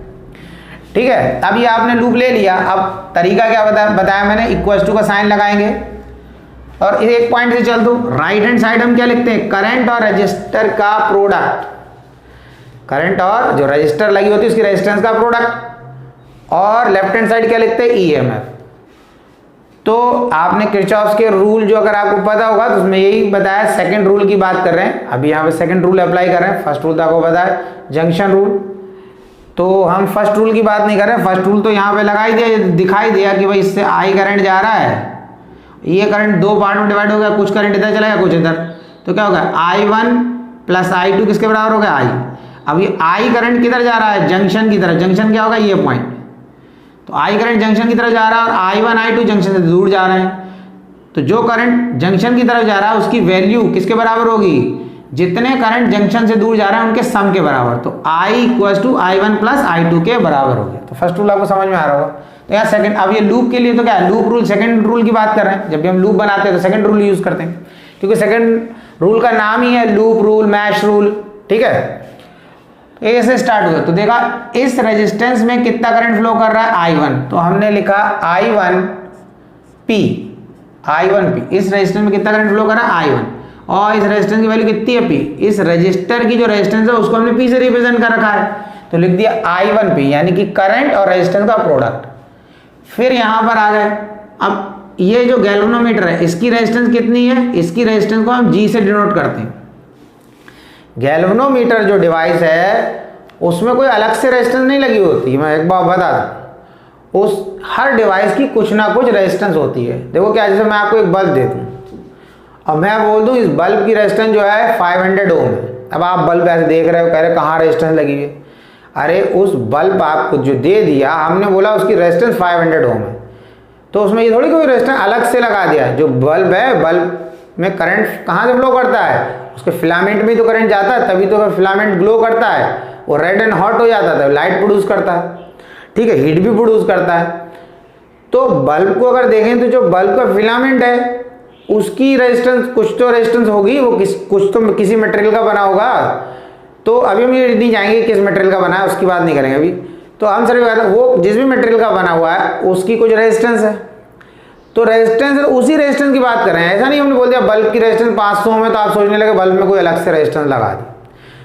Speaker 1: ठीक है। अब ये आपने लूप ले लिया। अब तरीका क्या बताया मैंने, इक्वल टू का साइन लगाएंगे और एक पॉइंट से चल दो। राइट हैंड साइड हम क्या लिखते हैं, करंट और रजिस्टर का प्रोडक्ट। करंट और जो रजिस्टर लगी होती है उसकी रेजिस्टेंस का प्रोडक्ट। और लेफ्ट हैंड साइड क्या लिखते हैं, EMF। तो आपने किरचॉफ के रूल जो अगर आपको पता होगा तो उसमें यही बताया, सेकंड रूल की बात कर रहे हैं। अभी यहाँ पे सेकंड रूल अप्लाई कर रहे हैं। फर्स्ट रूल तो आपको पता है जंक्शन रूल, तो हम फर्स्ट रूल की बात नहीं कर रहे। फर्स्ट रूल तो यहाँ पे लगा ही दिया, दिखाई दिया कि भाई इससे I करंट जा रहा है, ये करंट दो पार्ट में डिवाइड हो गया, कुछ करंट इधर चला गया कुछ इधर, तो क्या होगा I1 प्लस I2 किसके बराबर हो गया, I। अब ये I करंट किधर जा रहा है, जंक्शन की तरफ। जंक्शन क्या होगा, ये पॉइंट। तो I करंट जंक्शन की तरफ जा रहा है और I1 I2 जंक्शन से दूर जा रहे हैं। तो जो करंट जंक्शन की तरफ जा रहा है उसकी वैल्यू किसके बराबर होगी, जितने करंट जंक्शन से दूर जा रहे हैं उनके सम के बराबर। तो I equal to I1 plus I2 के बराबर हो गया। तो फर्स्ट रूल आपको समझ में आ रहा होगा। तो यहाँ सेकंड, अब ये लूप के लिए तो क्या है, लूप रूल सेकंड रूल की बात कर रहे हैं। जब भी हम लूप बनाते हैं तो सेकंड रूल यूज करते हैं, क्योंकि सेकंड रूल का नाम ही है लूप रूल, मैश रूल। ठीक है। A से स्टार्ट हुआ तो देखा इस रेजिस्टेंस में कितना करंट फ्लो कर रहा है, I1। तो हमने लिखा I1P। इस रेजिस्टेंस में कितना करंट फ्लो कर रहा है, I1। और इस रेजिस्टेंस की वैल्यू कितनी है, P। इस रेजिस्टर की जो रेजिस्टेंस है उसको हमने P से रिप्रेजेंट कर रखा है, तो लिख दिया I1P, यानी कि करंट और रेजिस्टेंस का प्रोडक्ट। फिर यहां पर आ गए, अब ये जो गैल्वेनोमीटर है इसकी रेजिस्टेंस कितनी है, इसकी रेजिस्टेंस को हम G से डिनोट करते हैं। गैल्वेनोमीटर जो डिवाइस है उसमें कोई अलग से रेजिस्टेंस नहीं लगी होती। मैं एक बार बता दूं, उस हर डिवाइस की कुछ ना कुछ रेजिस्टेंस होती है। देखो क्या, जैसे मैं आपको एक बल्ब दे दूं और मैं बोल दूं इस बल्ब की रेजिस्टेंस जो है 500 ओम है। अब आप बल्ब ऐसे देख रहे हो, कह रहे कहाँ रेजिस्टेंस लगी हुई है। अरे उस बल्ब आपको जो दे दिया, हमने बोला उसकी रेजिस्टेंस 500 ओम है, तो उसमें ये थोड़ी कोई रेजिस्टेंस अलग से लगा दिया। जो बल्ब है, बल्ब में करंट कहाँ से फ्लो करता है, उसके फिलामेंट में तो करंट जाता है, तभी तो फिलामेंट ग्लो करता है, वो रेड एंड हॉट हो जाता है, लाइट प्रोड्यूस करता है। ठीक है, हीट भी प्रोड्यूस करता है। तो बल्ब को अगर देखें तो जो बल्ब का फिलामेंट है उसकी रेजिस्टेंस, कुछ तो रेजिस्टेंस होगी, वो कुछ तो किसी मटेरियल का बना होगा। तो अभी हम ये नहीं जाएंगे किस मटेरियल का बना है, उसकी बात नहीं करेंगे अभी। तो हम सिर्फ कहते हैं वो जिस भी मटेरियल का बना हुआ है उसकी कुछ रेजिस्टेंस है। तो रेजिस्टेंस, उसी रेजिस्टेंस की बात कर रहे हैं। ऐसा नहीं हमने बोल दिया बल्ब की रेजिस्टेंस 500 में तो आप सोचने लगे बल्ब में कोई अलग से रेजिस्टेंस लगा दी।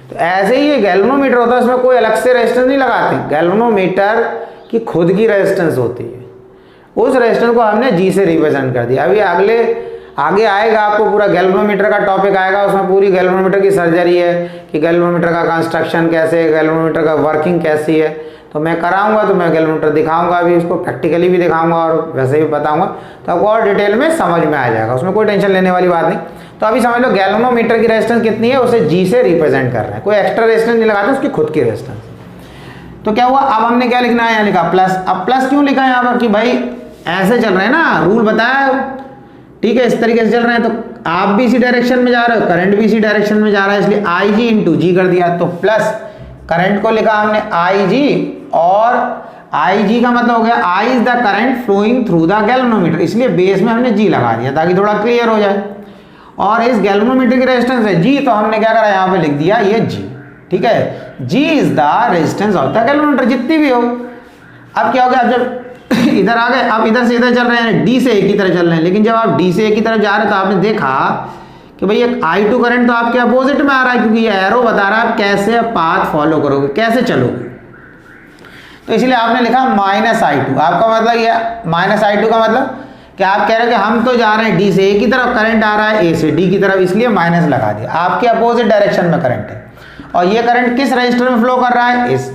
Speaker 1: तो ऐसे ही ये गैल्वेनोमीटर होता है, उसमें कोई अलग से रेजिस्टेंस नहीं लगाते। गैल्वेनोमीटर की खुद की रेजिस्टेंस होती है, उस रेजिस्टेंस को हमने G से रिप्रेजेंट कर दिया। अभी आगे आएगा आपको पूरा गैल्वेनोमीटर का टॉपिक आएगा, उसमें पूरी गैल्वेनोमीटर की सर्जरी है कि गैल्वेनोमीटर का कंस्ट्रक्शन कैसे है, गैल्वेनोमीटर का वर्किंग कैसी है। तो मैं कराऊंगा, तो मैं गैल्वेनोमीटर दिखाऊंगा, अभी उसको प्रैक्टिकली भी दिखाऊंगा और वैसे भी बताऊंगा, तो आपको और डिटेल में समझ में आ जाएगा, उसमें कोई टेंशन लेने वाली बात नहीं। तो अभी समझ लो गैल्वेनोमीटर की रेजिस्टेंस कितनी है, उसे G से रिप्रेजेंट कर रहे हैं, कोई एक्स्ट्रा रेजिस्टेंस नहीं लगाते, उसकी खुद की रेजिस्टेंस। तो क्या हुआ, अब हमने क्या लिखना है, यहाँ लिखा प्लस। अब प्लस क्यों लिखा है यहाँ पर कि भाई ऐसे चल रहे हैं ना, रूल बताया, ठीक है, इस तरीके से चल रहे हैं, तो आप भी इसी डायरेक्शन में जा रहे हो, करंट भी इसी डायरेक्शन में जा रहा है, इसलिए आई जी इंटू जी कर दिया। तो प्लस करंट को लिखा हमने आई जी, और आई जी का मतलब हो गया I is the current flowing through the galvanometer, इसलिए बेस में हमने जी लगा दिया ताकि थोड़ा क्लियर हो जाए। और इस गैल्वेनोमीटर की रेजिस्टेंस है जी, तो हमने क्या करा, यहाँ पे लिख दिया ये जी, ठीक है, G is the resistance of the galvanometer, जितनी भी हो। अब क्या हो गया, अब जब इधर आ गए, अब इधर से इधर चल रहे हैं, डी से ए की तरफ चल रहे हैं, लेकिन जब आप डी से ए की तरफ जा रहे हैं तो आपने देखा कि भाई एक I2 करंट तो आपके अपोजिट में आ रहा है, क्योंकि ये एरो बता रहा है आप कैसे पाथ फॉलो करोगे, कैसे चलोगे। तो इसलिए आपने लिखा -I2। आपका मतलब ये -I2 का मतलब कि आप कह रहे हो कि हम तो जा रहे हैं डी से ए की तरफ, करंट आ रहा है ए से डी की तरफ, इसलिए माइनस लगा दिया। आपके अपोजिट डायरेक्शन में करंट है, और ये करंट किस रजिस्टर में फ्लो कर रहा है, इस,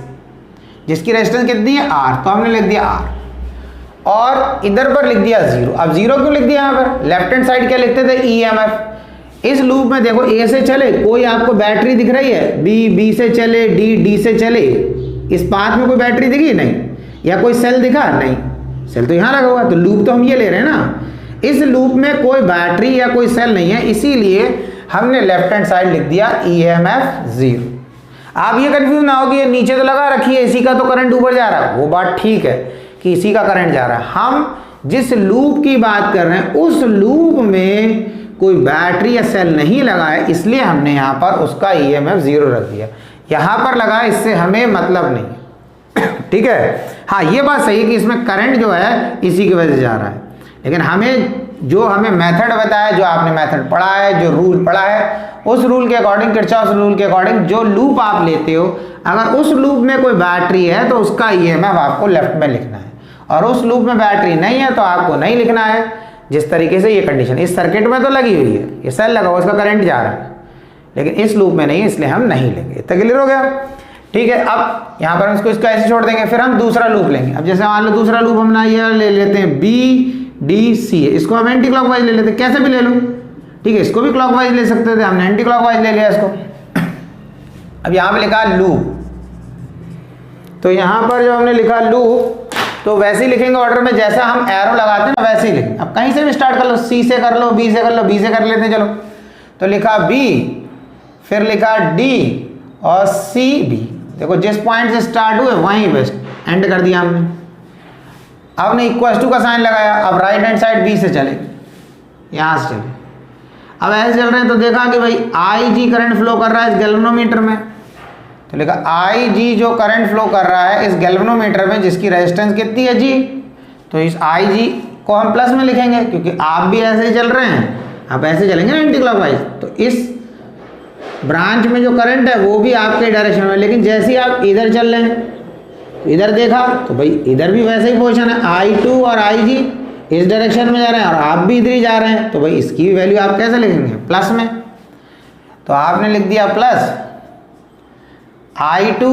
Speaker 1: जिसकी रेजिस्टेंस कितनी है R, तो हमने लिख दिया R, और इधर पर लिख दिया 0। अब 0 क्यों लिख दिया यहाँ पर, लेफ्ट हैंड साइड क्या लिखते थे, EMF। इस लूप में देखो ए से चले, कोई आपको बैटरी दिख रही है, बी से चले, डी से चले, इस पाथ में कोई बैटरी दिखी नहीं, या कोई सेल दिखा नहीं, सेल तो यहाँ लगा हुआ, तो लूप तो हम ये ले रहे हैं ना। इस लूप में कोई बैटरी या कोई सेल नहीं है, इसीलिए हमने लेफ्ट हैंड साइड लिख दिया EMF 0। आप ये कंफ्यूज ना हो कि ये नीचे तो लगा रखी है, इसी का तो करंट ऊपर जा रहा है, वो बात ठीक है कि इसी का करंट जा रहा है। हम जिस लूप की बात कर रहे हैं उस लूप में कोई बैटरी या सेल नहीं लगा है, इसलिए हमने यहाँ पर उसका EMF 0 रख दिया। यहाँ पर लगा, इससे हमें मतलब नहीं, ठीक है। हाँ, ये बात सही है कि इसमें करंट जो है इसी की वजह से जा रहा है, लेकिन हमें मेथड बताया, जो आपने मेथड पढ़ा है, जो रूल पढ़ा है, उस रूल के अकॉर्डिंग, किरचॉफ रूल के अकॉर्डिंग जो लूप आप लेते हो, अगर उस लूप में कोई बैटरी है तो उसका EMF आपको लेफ्ट में लिखना है, और उस लूप में बैटरी नहीं है तो आपको नहीं लिखना है। जिस तरीके से ये कंडीशन इस सर्किट में तो लगी हुई है, ये सेल लगा हुआ, उसका करंट जा रहा है, लेकिन इस लूप में नहीं है, इसलिए हम नहीं लेंगे। इतना क्लियर हो गया, ठीक है। अब यहाँ पर हम इसको ऐसे छोड़ देंगे, फिर हम दूसरा लूप लेंगे। अब जैसे मान लो दूसरा लूप हम ना ये ले लेते हैं BDC, इसको हम एंटी क्लॉकवाइज ले लेते हैं, कैसे भी ले लो, ठीक है। इसको भी क्लॉकवाइज ले सकते थे, हमने एंटी क्लॉकवाइज ले लिया इसको। अब यहाँ पे लिखा लूप, तो यहाँ पर जो हमने लिखा लूप, तो वैसे ही लिखेंगे ऑर्डर में, जैसा हम एरो लगाते हैं ना वैसे ही लिखेंगे। अब कहीं से भी स्टार्ट कर लो, C से कर लो, B से कर लो, B से कर लेते हैं, चलो। तो लिखा B, फिर लिखा D और CB। देखो जिस पॉइंट से स्टार्ट हुए वहीं पे एंड कर दिया हमने। अब ने इक्वल टू का साइन लगाया, अब राइट हैंड साइड B से चले, यहाँ से चले। अब ऐसे चल रहे हैं तो देखा कि भाई IG करंट फ्लो कर रहा है इस गैल्वेनोमीटर में, तो लिखा IG जो करंट फ्लो कर रहा है इस गैल्वेनोमीटर में, जिसकी रेजिस्टेंस कितनी है G, तो इस IG को हम प्लस में लिखेंगे, क्योंकि आप भी ऐसे ही चल रहे हैं, आप ऐसे चलेंगे ना एंटी क्लॉकवाइज, तो इस ब्रांच में जो करंट है वो भी आपके डायरेक्शन में, लेकिन जैसे ही आप इधर चल रहे हैं, तो इधर देखा तो भाई इधर भी वैसे ही पोजीशन है, I2 और IG इस डायरेक्शन में जा रहे हैं, और आप भी इधर ही जा रहे हैं, तो भाई इसकी वैल्यू आप कैसे लिखेंगे, प्लस में। तो आपने लिख दिया प्लस, I2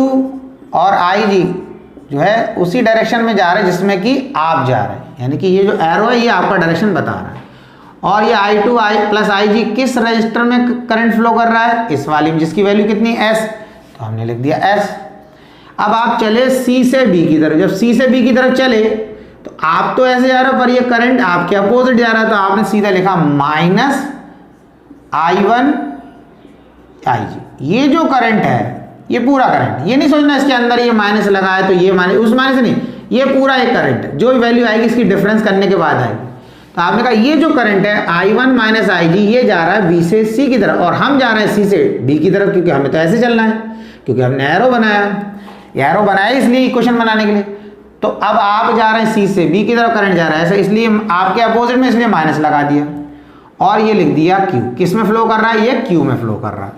Speaker 1: और IG जो है उसी डायरेक्शन में जा रहे हैं जिसमें कि आप जा रहे हैं, यानी कि ये जो एरो है ये आपका डायरेक्शन बता रहा है। और ये I2 प्लस IG किस रजिस्टर में करंट फ्लो कर रहा है, इस वाली में, जिसकी वैल्यू कितनी है, S, तो हमने लिख दिया S। अब आप चले C से B की तरफ, जब C से B की तरफ चले तो आप तो ऐसे जा रहे हो, पर ये करंट आपके अपोजिट जा रहा है, तो आपने सीधा लिखा -I1 IG। ये जो करंट है ये पूरा करंट, ये नहीं सोचना इसके अंदर ये माइनस लगा है तो ये माइनस, उस माइनस नहीं, ये पूरा एक करंट है, जो भी वैल्यू आएगी इसकी डिफरेंस करने के बाद आएगी। तो आपने कहा ये जो करंट है I1 माइनस IG, ये जा रहा है B से C की तरफ, और हम जा रहे हैं C से D की तरफ, क्योंकि हमें तो ऐसे चलना है, क्योंकि हमने एरो बनाया इसलिए इक्वेशन बनाने के लिए। तो अब आप जा रहे हैं C से B की तरफ, करंट जा रहा है ऐसा, इसलिए आपके अपोजिट में, इसलिए माइनस लगा दिया, और ये लिख दिया Q। किस में फ्लो कर रहा है, ये Q में फ्लो कर रहा है।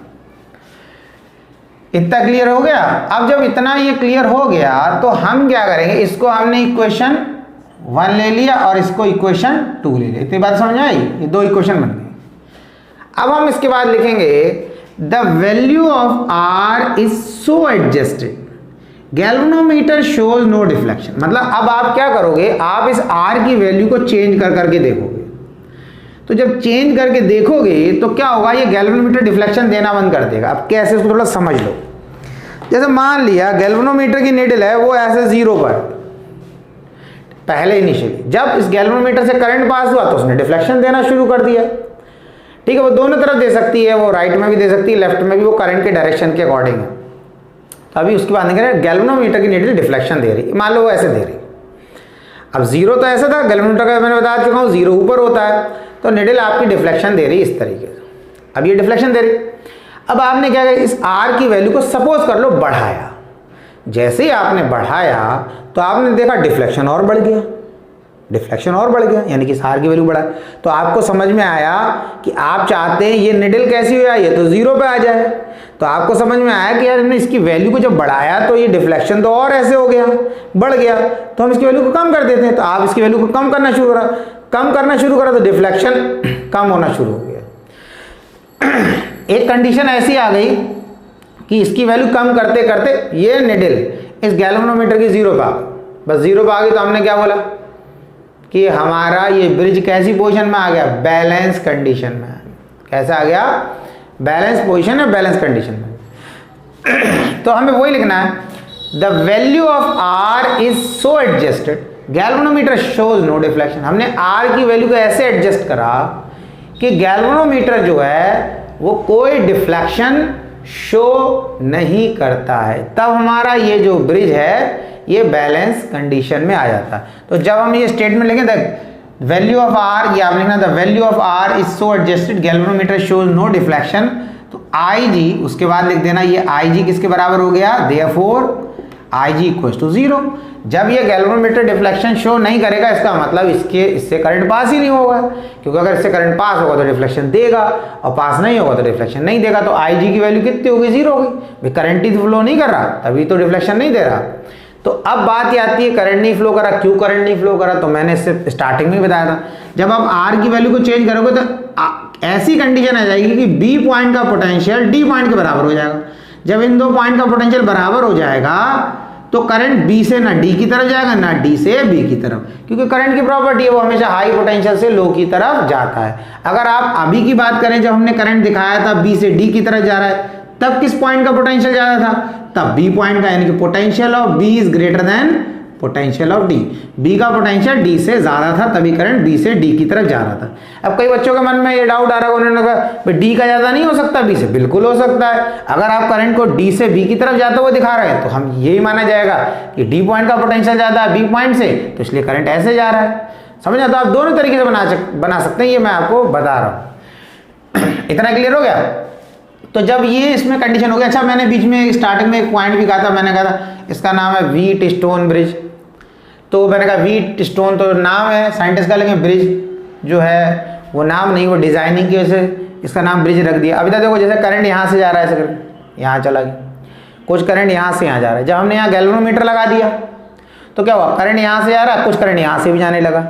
Speaker 1: इतना क्लियर हो गया। अब जब इतना ये क्लियर हो गया तो हम क्या करेंगे, इसको हमने इक्वेशन 1 ले लिया और इसको इक्वेशन 2 ले लिया। इतनी बात समझ आई, ये दो इक्वेशन बन गई। अब हम इसके बाद लिखेंगे the value of R is so adjusted galvanometer shows no deflection. मतलब अब आप क्या करोगे, आप इस R की वैल्यू को चेंज कर करके देखोगे। तो जब चेंज करके देखोगे तो क्या होगा, ये गैल्वेनोमीटर डिफ्लेक्शन देना बंद कर देगा। अब कैसे, उसको थोड़ा समझ लो। जैसे मान लिया गैल्वेनोमीटर की नीडल है वो ऐसे 0 पर, पहले इनिशियली जब इस गैल्वेनोमीटर से करंट पास हुआ तो उसने डिफ्लेक्शन देना शुरू कर दिया। ठीक है, वो दोनों तरफ दे सकती है, वो राइट में भी दे सकती है, लेफ्ट में भी, वो करंट के डायरेक्शन के अकॉर्डिंग है। तो अभी उसके बाद निकल गैल्वेनोमीटर की नीडल डिफ्लेक्शन दे रही, मान लो वो ऐसे दे रही। अब 0 तो ऐसा था, गैल्वेनोमीटर का मैंने बता चुका हूँ 0 ऊपर होता है, तो नीडल आपकी डिफ्लेक्शन दे रही इस तरीके से। अब ये डिफ्लेक्शन दे रही। अब आपने क्या किया, इस R की वैल्यू को सपोज कर लो बढ़ाया। जैसे ही आपने बढ़ाया तो आपने देखा डिफ्लेक्शन और बढ़ गया, डिफ्लेक्शन और बढ़ गया, यानी कि इस R की वैल्यू बढ़ा। तो आपको समझ में आया कि आप चाहते हैं ये निडल कैसी हो जाए, ये तो 0 पे आ जाए। तो आपको समझ में आया कि यार हमने इसकी वैल्यू को जब बढ़ाया तो ये डिफ्लेक्शन तो और ऐसे हो गया, बढ़ गया, तो हम इसकी वैल्यू को कम कर देते हैं। तो आप इसकी वैल्यू को कम करना शुरू करा, तो डिफ्लेक्शन कम होना शुरू हो गया। एक कंडीशन ऐसी आ गई कि इसकी वैल्यू कम करते करते ये निडल इस गैल्वेनोमीटर की 0 पे आ गई, बस 0 पे आ गई। तो हमने क्या बोला कि हमारा ये ब्रिज कैसी पोजीशन में आ गया, बैलेंस कंडीशन में। कैसा आ गया, बैलेंस पोजीशन है, बैलेंस कंडीशन में। तो हमें वही लिखना है, the value of R is so adjusted galvanometer shows no deflection. हमने R की वैल्यू को ऐसे एडजस्ट करा कि गैल्वेनोमीटर जो है वो कोई डिफ्लेक्शन शो नहीं करता है, तब हमारा ये जो ब्रिज है ये बैलेंस कंडीशन में आ जाता है। तो जब हम ये स्टेटमेंट लिखें द वैल्यू ऑफ R, ये आप लिखना the value of R is so adjusted galvanometer shows no deflection, तो IG उसके बाद लिख देना, ये IG किसके बराबर हो गया, देयरफॉर IG इक्वल्स टू 0। जब ये गैल्वेनोमीटर डिफ्लेक्शन शो नहीं करेगा इसका मतलब इससे करंट पास ही नहीं होगा, क्योंकि अगर इससे करंट पास होगा तो डिफ्लेक्शन देगा और पास नहीं होगा तो डिफ्लेक्शन नहीं देगा। तो IG की वैल्यू कितनी होगी, 0 होगी। करंट ही फ्लो नहीं कर रहा तभी तो डिफ्लेक्शन नहीं दे रहा। तो अब बात ये आती है करंट नहीं फ्लो करा, क्यों करंट नहीं फ्लो करा, तो मैंने इससे स्टार्टिंग में बताया था, जब आप R की वैल्यू को चेंज करोगे तो ऐसी कंडीशन आ जाएगी कि B पॉइंट का पोटेंशियल D पॉइंट के बराबर हो जाएगा। जब इन दो पॉइंट का पोटेंशियल बराबर हो जाएगा तो करंट B से ना D की तरफ जाएगा ना D से B की तरफ, क्योंकि करंट की प्रॉपर्टी है वो हमेशा हाई पोटेंशियल से लो की तरफ जाता है। अगर आप अभी की बात करें, जब हमने करंट दिखाया था B से D की तरफ जा रहा है, तब किस पॉइंट का पोटेंशियल ज्यादा था, तब B पॉइंट का, यानी कि potential of B is greater than potential of D। B का पोटेंशियल D से ज्यादा था तभी करंट B से D की तरफ जा रहा था। अब कई बच्चों के मन में ये डाउट आ रहा है, उन्होंने कहा D का ज्यादा नहीं हो सकता B से, बिल्कुल हो सकता है। अगर आप करंट को D से B की तरफ जाते हुए दिखा रहे हैं तो हम यही माना जाएगा कि D पॉइंट का पोटेंशियल ज्यादा है B पॉइंट से, तो इसलिए करंट ऐसे जा रहा है। समझा? तो आप दोनों तरीके से बना सकते हैं, ये मैं आपको बता रहा हूं। इतना क्लियर हो गया? तो जब ये इसमें कंडीशन हो गया, अच्छा मैंने बीच में स्टार्टिंग में एक पॉइंट भी कहा था, मैंने कहा था इसका नाम है व्हीट स्टोन ब्रिज। तो मैंने कहा व्हीट स्टोन तो नाम है साइंटिस्ट का, लेकिन ब्रिज जो है वो नाम नहीं, वो डिजाइनिंग की वजह से इसका नाम ब्रिज रख दिया। अभी तक देखो जैसे करंट यहाँ से जा रहा है, ऐसे करके यहाँ चला गया, कुछ करंट यहाँ से यहाँ जा रहा है। जब हमने यहाँ गैल्वेनोमीटर लगा दिया तो क्या हुआ, करंट यहाँ से जा रहा है, कुछ करंट यहाँ से भी जाने लगा,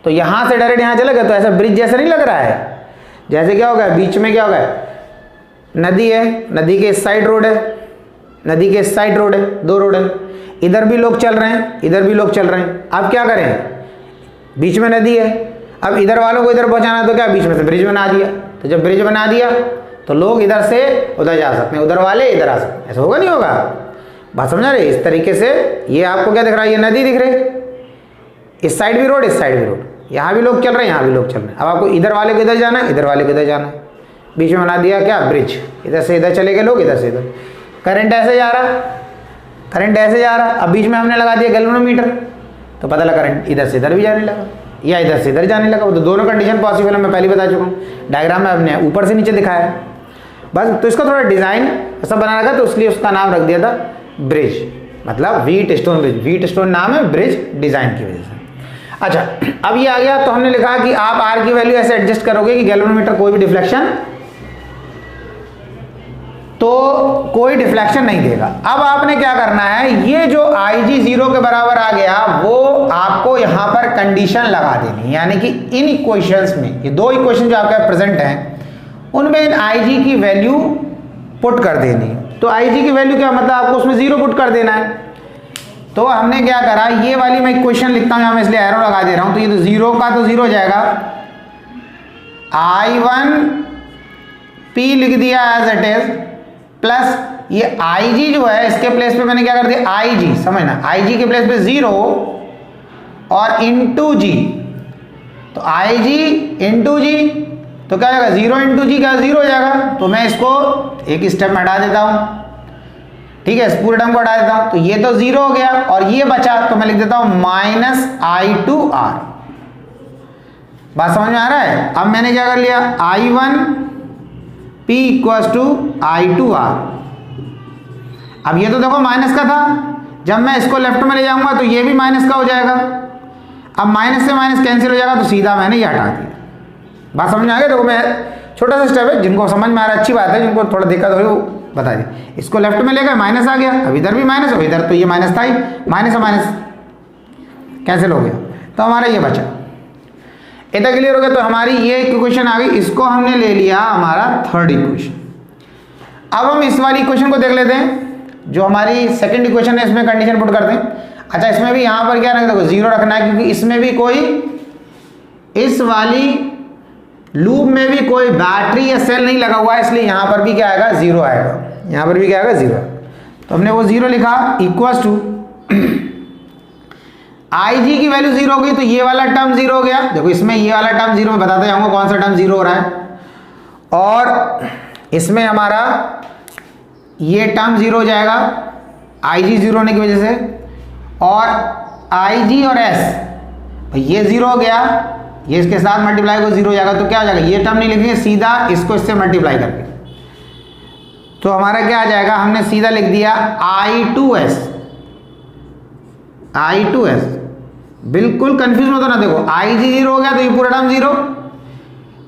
Speaker 1: तो यहाँ से डायरेक्ट यहाँ चला गया। तो ऐसा ब्रिज जैसा नहीं लग रहा है, जैसे क्या हो गया, बीच में क्या हो गया, नदी है, नदी के इस साइड रोड है, नदी के इस साइड रोड है, दो रोड है, इधर भी लोग चल रहे हैं, इधर भी लोग चल रहे हैं। अब क्या करें, बीच में नदी है, अब इधर वालों को इधर पहुंचाना है तो क्या, बीच में से ब्रिज बना दिया। तो जब ब्रिज बना दिया तो लोग इधर से उधर जा सकते हैं, उधर वाले इधर आ सकते हैं। ऐसा होगा नहीं होगा, बात समझा रहे? इस तरीके से ये आपको क्या दिख रहा है, ये नदी दिख रही, इस साइड भी रोड, इस साइड भी रोड, यहाँ भी लोग चल रहे हैं, यहाँ भी लोग चल रहे हैं। अब आपको इधर वाले को इधर जाना है, इधर वाले को इधर जाना है, बीच में बना दिया क्या, ब्रिज। इधर से इधर चले गए लोग, इधर से इधर, करंट ऐसे जा रहा, करंट ऐसे जा रहा। अब बीच में हमने लगा दिया गैल्वेनोमीटर, तो पता लगा करंट इधर से इधर भी जाने लगा या इधर से इधर जाने लगा। तो दोनों कंडीशन पॉसिबल है, मैं पहले बता चुका हूँ, डायग्राम में हमने ऊपर से नीचे दिखाया बस। तो इसका थोड़ा डिजाइन ऐसा बना रखा, तो इसलिए उसका नाम रख दिया था ब्रिज, मतलब wheat stone bridge. Wheat stone नाम है ब्रिज डिजाइन की वजह से। अच्छा, अब ये आ गया, तो हमने लिखा कि आप आर की वैल्यू ऐसे एडजस्ट करोगे कि गैल्वेनोमीटर कोई भी डिफ्लेक्शन, तो कोई डिफ्लेक्शन नहीं देगा। अब आपने क्या करना है, ये जो IG 0 के बराबर आ गया, वो आपको यहां पर कंडीशन लगा देनी, यानी कि इन इक्वेशंस में, ये दो इक्वेशन जो आपके प्रेजेंट हैं, उनमें इन IG की वैल्यू पुट कर देनी। तो IG की वैल्यू क्या, मतलब आपको उसमें 0 पुट कर देना है। तो हमने क्या करा, ये वाली मैं इक्वेशन लिखता हूं, मैं इसलिए एरो लगा दे रहा हूं। तो ये तो 0 का तो 0 हो जाएगा, I1 P लिख दिया एज इट इज, प्लस ये आई जी जो है इसके प्लेस पे मैंने क्या कर दिया आई जी, समझना आई जी के प्लेस पे 0 और इंटू जी, तो आई जी इंटू जी तो क्या हो जाएगा 0 इंटू जी क्या 0 हो जाएगा। तो मैं इसको एक स्टेप में हटा देता हूं, ठीक है, इस पूरे टर्म को हटा देता हूं, तो ये तो 0 हो गया और ये बचा तो मैं लिख देता हूं -I2R। बात समझ में आ रहा है। अब मैंने क्या कर लिया I1P = I2R। अब ये तो देखो माइनस का था, जब मैं इसको लेफ्ट में ले जाऊंगा तो ये भी माइनस का हो जाएगा। अब माइनस से माइनस कैंसिल हो जाएगा तो सीधा मैंने ये हटा दिया। बात समझ में आ गई। देखो मैं छोटा सा स्टेप है, जिनको समझ में आ रहा है अच्छी बात है, जिनको थोड़ा दिक्कत हो रही है वो बता दी। इसको लेफ्ट में ले गए माइनस आ गया, अब इधर भी माइनस हो, इधर तो ये माइनस था ही, माइनस से माइनस कैंसिल हो गया तो हमारा ये बचा। इतना क्लियर हो गया। तो हमारी ये इक्वेशन आ गई, इसको हमने ले लिया हमारा थर्ड इक्वेशन। अब हम इस वाली इक्वेशन को देख लेते हैं जो हमारी सेकंड इक्वेशन है, इसमें कंडीशन पुट करते हैं। अच्छा इसमें भी यहाँ पर क्या रखना, देखो 0 रखना है क्योंकि इसमें भी कोई, इस वाली लूप में भी कोई बैटरी या सेल नहीं लगा हुआ है, इसलिए यहाँ पर भी क्या आएगा 0 आएगा, यहाँ पर भी क्या आएगा 0। तो हमने वो 0 लिखा इक्वल्स टू आई जी की वैल्यू 0 हो गई तो ये वाला टर्म 0 हो गया। देखो इसमें ये वाला टर्म 0 में बताते जाऊंगा कौन सा टर्म 0 हो रहा है, और इसमें हमारा ये टर्म 0 हो जाएगा आई जी 0 होने की वजह से, और आई जी और एस ये 0 हो गया, ये इसके साथ मल्टीप्लाई को 0 हो जाएगा तो क्या हो जाएगा, ये टर्म नहीं लिखेंगे, सीधा इसको इससे मल्टीप्लाई करके तो हमारा क्या आ जाएगा, हमने सीधा लिख दिया I2S। बिल्कुल कंफ्यूज मत होना। देखो आई जी 0 हो गया तो ये पूरा टर्म 0,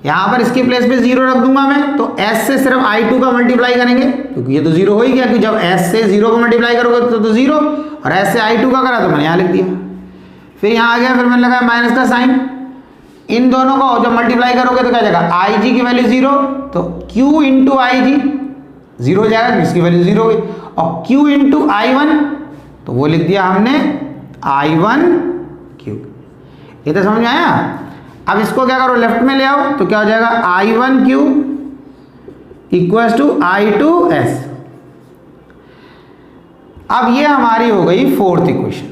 Speaker 1: यहां पर इसके प्लेस पे 0 रख दूंगा मैं, तो S से सिर्फ I2 का मल्टीप्लाई करेंगे क्योंकि ये तो 0 हो ही गया, क्योंकि जब S से 0 को मल्टीप्लाई करोगे तो 0 और S से I2 का करा तो मैंने यहां लिख दिया। फिर यहां आ गया, फिर मैंने लगाया माइनस का साइन, इन दोनों को जब मल्टीप्लाई करोगे तो क्या जाएगा आई जी की वैल्यू 0 तो Q इंटू आई जी 0 हो जाएगा, इसकी वैल्यू 0 हो गई, और Q इंटू I1 तो वो लिख दिया हमने I1Q। ये तो समझ में आया। अब इसको क्या करो लेफ्ट में ले आओ तो क्या हो जाएगा I1Q इक्वल्स टू I2S। अब ये हमारी हो गई फोर्थ इक्वेशन।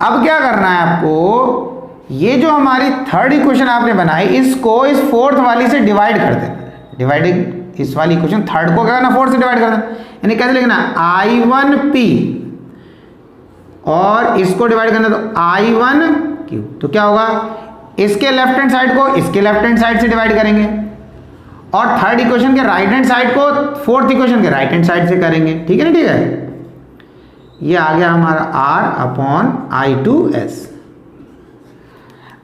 Speaker 1: अब क्या करना है आपको, ये जो हमारी थर्ड इक्वेशन आपने बनाई इसको इस फोर्थ वाली से डिवाइड कर देना। डिवाइडिंग इस वाली इक्वेशन थर्ड को क्या करना, फोर्थ से डिवाइड कर देना, यानी कैसे लिखना I1P और इसको डिवाइड करना तो I1Q। तो क्या होगा, इसके लेफ्ट हैंड साइड को इसके लेफ्ट हैंड साइड से डिवाइड करेंगे और थर्ड इक्वेशन के राइट हैंड साइड को फोर्थ इक्वेशन के राइट हैंड साइड से करेंगे। ठीक है ना, ठीक है। ये आ गया हमारा R/I2S।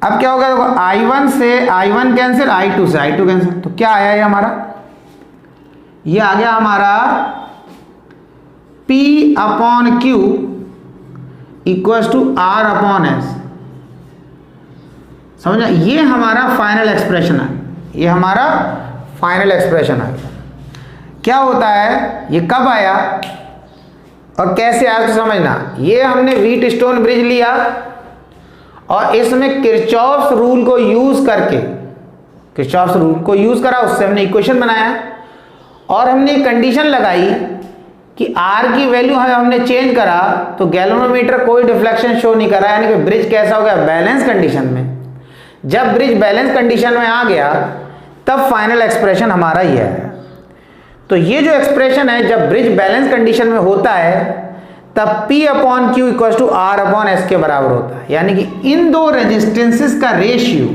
Speaker 1: अब क्या होगा, देखो I1 से I1 कैंसिल, I2 से I2 कैंसिल, तो क्या आया ये हमारा, ये आ गया हमारा P/Q इक्वल्स टू R/S। समझा, ये हमारा फाइनल एक्सप्रेशन है, ये हमारा फाइनल एक्सप्रेशन है। क्या होता है, ये कब आया और कैसे आया तो समझना। ये हमने व्हीटस्टोन ब्रिज लिया और इसमें किरचॉफ्स रूल को यूज करके, किरचॉफ्स रूल को यूज करा, उससे हमने इक्वेशन बनाया और हमने कंडीशन लगाई कि R की वैल्यू हमने चेंज करा तो गैल्वेनोमीटर कोई डिफ्लेक्शन शो नहीं कर रहा है, यानी कि ब्रिज कैसा हो गया, बैलेंस कंडीशन में। जब ब्रिज बैलेंस कंडीशन में आ गया तब फाइनल एक्सप्रेशन हमारा ये है। तो ये जो एक्सप्रेशन है जब ब्रिज बैलेंस कंडीशन में होता है तब P/Q इक्वल टू R/S के बराबर होता है, यानी कि इन दो रेजिस्टेंसेस का रेशियो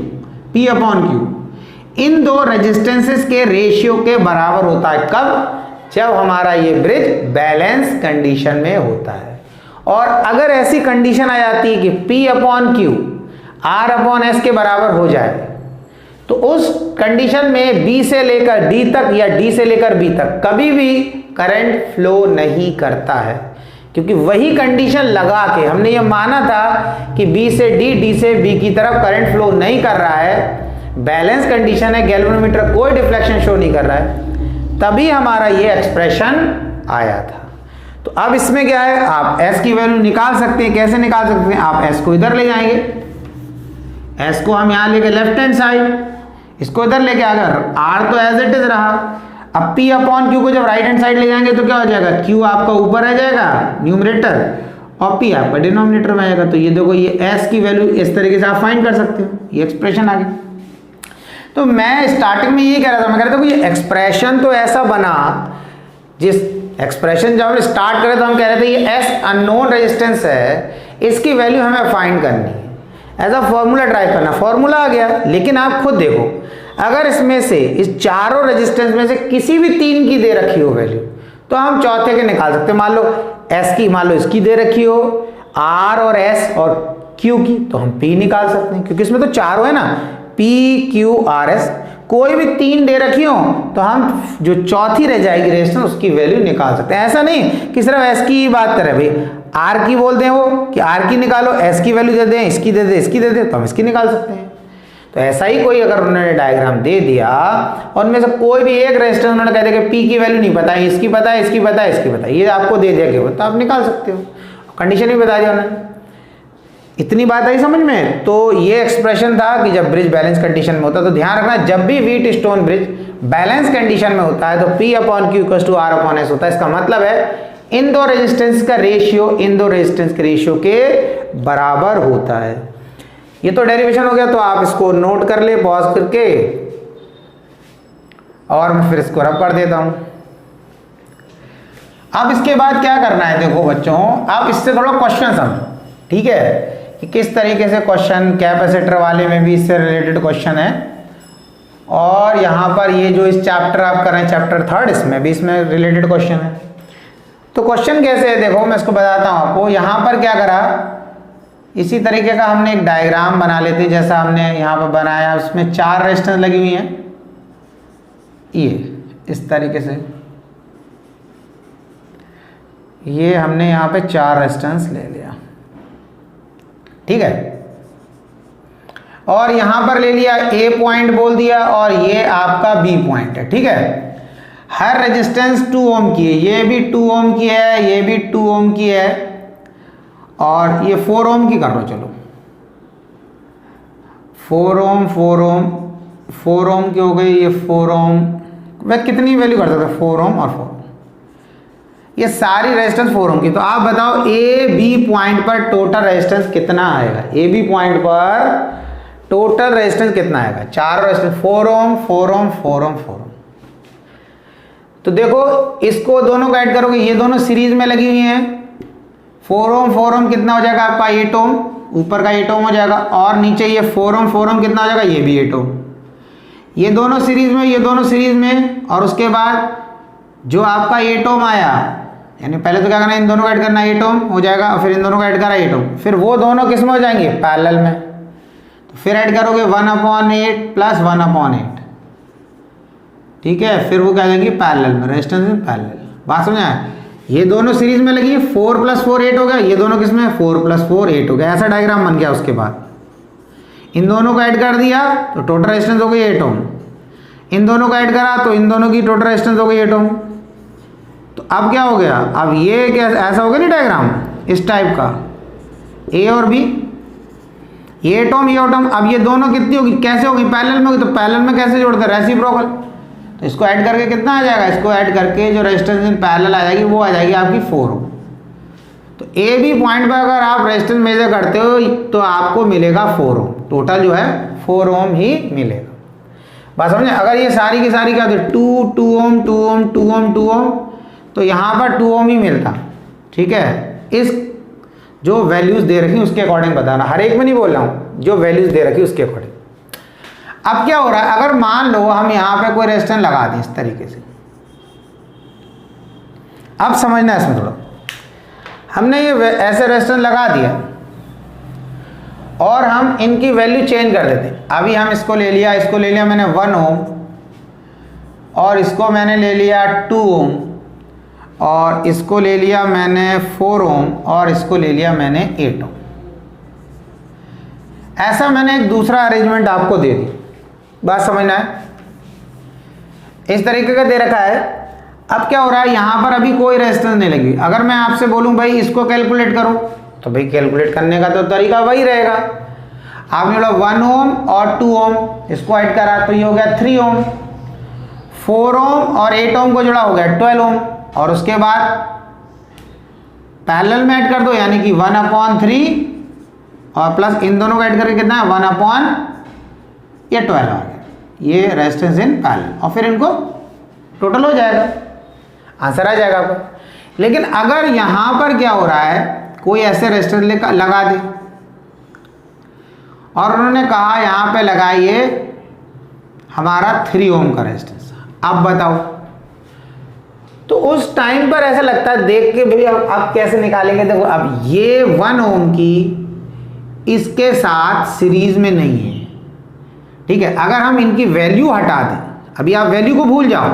Speaker 1: P/Q इन दो रेजिस्टेंसेस के रेशियो के बराबर होता है। कब, जब हमारा ये ब्रिज बैलेंस कंडीशन में होता है। और अगर ऐसी कंडीशन आ जाती है कि P/Q R/S के बराबर हो जाए तो उस कंडीशन में B से लेकर D तक या D से लेकर B तक कभी भी करंट फ्लो नहीं करता है, क्योंकि वही कंडीशन लगा के हमने ये माना था कि B से D, D से B की तरफ करंट फ्लो नहीं कर रहा है, बैलेंस कंडीशन है, गैल्वेनोमीटर कोई डिफ्लेक्शन शो नहीं कर रहा है, तभी हमारा ये एक्सप्रेशन आया था। तो अब इसमें क्या है, आप S की वैल्यू निकाल सकते हैं। कैसे निकाल सकते हैं, आप S को इधर ले जाएंगे, S को हम यहां लेके लेफ्ट हैंड साइड, इसको इधर लेके अगर R तो एज इट इज रहा, अब P अपॉन Q को जब राइट हैंड साइड ले जाएंगे तो क्या हो जाएगा, Q आपका ऊपर रह जाएगा न्यूमरेटर और P आपका डिनोमिनेटर में आएगा। तो ये देखो ये S की वैल्यू इस तरीके से आप फाइंड कर सकते हो, ये एक्सप्रेशन आ गई। तो मैं स्टार्टिंग में ये कह रहा था, मैं कह रहा था ये एक्सप्रेशन तो ऐसा बना, जिस एक्सप्रेशन जब हम स्टार्ट करें तो हम कह रहे थे ये S अननोन रेजिस्टेंस है, इसकी वैल्यू हमें फाइंड करनी है, ऐसा फॉर्मूला ड्राइव करना, फॉर्मूला आ गया। लेकिन आप खुद देखो, अगर इसमें से इस चारों रेजिस्टेंस में से किसी भी तीन की दे रखी हो वैल्यू, तो हम चौथे के निकाल सकते हैं। मान लो S की, मान लो इसकी दे रखी हो, R और S और Q की, तो हम P निकाल सकते हैं, क्योंकि इसमें तो चारों है ना, P Q R S। कोई भी तीन दे रखी हो तो हम जो चौथी रह जाएगी रेजिस्टेंस उसकी वैल्यू निकाल सकते हैं। ऐसा नहीं कि सिर्फ S की ही बात करें, भाई R की बोलते हैं वो कि R की निकालो, S की वैल्यू दे दें, इसकी दे दे, इसकी दे दे, तो हम इसकी निकाल सकते हैं। तो ऐसा ही कोई अगर उन्होंने डायग्राम दे दिया और उनमें से कोई भी एक रेजिस्टेंस उन्होंने कह दिया कि P की वैल्यू नहीं पता है, इसकी पता है, इसकी पता है, इसकी पता है, ये आपको दे दिया केवल, तो आप निकाल सकते हो, कंडीशन भी बता दिया उन्होंने। इतनी बात आई समझ में। तो ये एक्सप्रेशन था कि जब ब्रिज बैलेंस कंडीशन में होता है, तो ध्यान रखना जब भी Wheatstone bridge balance condition में होता है तो P upon Q equals to R upon S होता है। इसका मतलब है इन दो रेजिस्टेंस का रेशियो इन दो रेजिस्टेंस के रेशियो के बराबर होता है। ये तो डेरिवेशन हो गया, तो आप इसको नोट कर ले पॉज करके, और मैं फिर इसको रब कर देता हूं। अब इसके बाद क्या करना है, देखो बच्चों, आप इससे थोड़ा क्वेश्चन समझो, ठीक है, कि किस तरीके से क्वेश्चन कैपेसिटर वाले में भी इससे रिलेटेड क्वेश्चन है, और यहां पर ये जो इस चैप्टर आप कर रहे हैं चैप्टर 3 इसमें भी इसमें रिलेटेड क्वेश्चन है। तो क्वेश्चन कैसे है, देखो मैं इसको बताता हूं आपको। यहां पर क्या करा, इसी तरीके का हमने एक डायग्राम बना लेते जैसा हमने यहां पर बनाया, उसमें 4 रेजिस्टेंस लगी हुई हैं, ये इस तरीके से, ये हमने यहां पे 4 रेजिस्टेंस ले लिया, ठीक है, और यहां पर ले लिया A पॉइंट बोल दिया, और ये आपका B पॉइंट है, ठीक है। हर रेजिस्टेंस 2 ओम की है, ये भी 2 ओम की है, ये भी 2 ओम की है, और ये 4 ओम की कर लो, चलो 4 ओम 4 ओम 4 ओम की हो गई, ये 4 ओम, वह कितनी वैल्यू कर सकते 4 ओम और 4 ओम, ये सारी रेजिस्टेंस 4 ओम की। तो आप बताओ ए बी पॉइंट पर टोटल रेजिस्टेंस कितना आएगा, ए बी पॉइंट पर टोटल रेजिस्टेंस कितना आएगा, 4 रेजिस्टेंस 4 ओम 4 ओम 4 ओम 4 ओम। तो देखो इसको दोनों को ऐड करोगे, ये दोनों सीरीज में लगी हुई हैं, 4 ओम कितना हो जाएगा आपका 8 ओम, ऊपर का 8 ओम हो जाएगा, और नीचे ये 4 ओम कितना हो जाएगा, ये भी 8 ओम, ये दोनों सीरीज में, ये दोनों सीरीज में, और उसके बाद जो आपका 8 ओम आया, यानी पहले तो क्या करना है, इन दोनों को ऐड करना, 8 ओम हो जाएगा, और फिर इन दोनों को ऐड करा 8 ओम, फिर वो दोनों किस में हो जाएंगे, पैरेलल में, तो फिर ऐड करोगे 1/8 प्लस 1/8, ठीक है, फिर वो क्या जाएंगे पैरेलल में, रेजिस्टेंस में पैरेलल। बात समझ आए, ये दोनों सीरीज में लगी है, 4 + 4 8 हो गया, ये दोनों किसमें 4 + 4 8 हो गया, ऐसा डायग्राम बन गया। उसके बाद इन दोनों को ऐड कर दिया तो टोटल रेजिस्टेंस हो गई 8 ओम, इन दोनों को ऐड करा तो इन दोनों की टोटल रेजिस्टेंस हो गई 8 ओम। तो अब क्या हो गया, अब ये क्या ऐसा हो गया ना डायग्राम इस टाइप का, ए और बी, ये 8 ओम ये 8 ओम, अब ये दोनों कितनी होगी, कैसे होगी, पैरेलल में होगी, तो पैरेलल में कैसे जोड़ते हैं, रेसिप्रोकल, तो इसको ऐड करके कितना आ जाएगा, इसको ऐड करके जो रेजिस्टेंस इन पैरेलल आ जाएगी वो आ जाएगी आपकी 4 ओम। तो ए बी पॉइंट पर अगर आप रेजिस्टेंस मेजर करते हो तो आपको मिलेगा 4 ओम, टोटल जो है 4 ओम ही मिलेगा। बात समझे, अगर ये सारी की सारी क्या होती 2 ओम 2 ओम 2 ओम 2 ओम, तो यहाँ पर 2 ओम ही मिलता, ठीक है। इस जो वैल्यूज दे रखी उसके अकॉर्डिंग बताना, हर एक में नहीं बोल रहा हूँ, जो वैल्यूज दे रखी उसके अकॉर्डिंग। अब क्या हो रहा है, अगर मान लो हम यहाँ पे कोई रेजिस्टेंस लगा दें इस तरीके से, अब समझना है इसमें थोड़ा, हमने ये ऐसे रेजिस्टेंस लगा दिया और हम इनकी वैल्यू चेंज कर देते हैं। अभी हम इसको ले लिया मैंने 1 ओम, और इसको मैंने ले लिया 2 ओम, और इसको ले लिया मैंने 4 ओम, और इसको ले लिया मैंने 8 ओम। ऐसा मैंने एक दूसरा अरेंजमेंट आपको दे दी, बात समझना है, इस तरीके का दे रखा है। अब क्या हो रहा है, यहां पर अभी कोई रेजिस्टेंस नहीं लगी। अगर मैं आपसे बोलूं भाई इसको कैलकुलेट करो, तो भाई कैलकुलेट करने का तो तरीका वही रहेगा। आपने बोला 1 ओम और 2 ओम, इसको ऐड करा तो ये हो गया 3 ओम, 4 ओम और 8 ओम को जोड़ा हो गया 12 ओम, और उसके बाद पैरेलल में ऐड कर दो, यानी कि 1/3 और प्लस इन दोनों को ऐड करके कितना है 1/12 आ गया, ये रेजिस्टेंस इन पैरेलल, और फिर इनको टोटल हो जाएगा, आंसर आ जाएगा आपको। लेकिन अगर यहां पर क्या हो रहा है, कोई ऐसे रेजिस्टेंस लगा दे और उन्होंने कहा यहां पे लगाइए हमारा 3 ओम का रेजिस्टेंस, अब बताओ, तो उस टाइम पर ऐसा लगता है देख के भाई अब कैसे निकालेंगे। देखो अब ये 1 ओम की इसके साथ सीरीज में नहीं है, ठीक है। अगर हम इनकी वैल्यू हटा दें, अभी आप वैल्यू को भूल जाओ,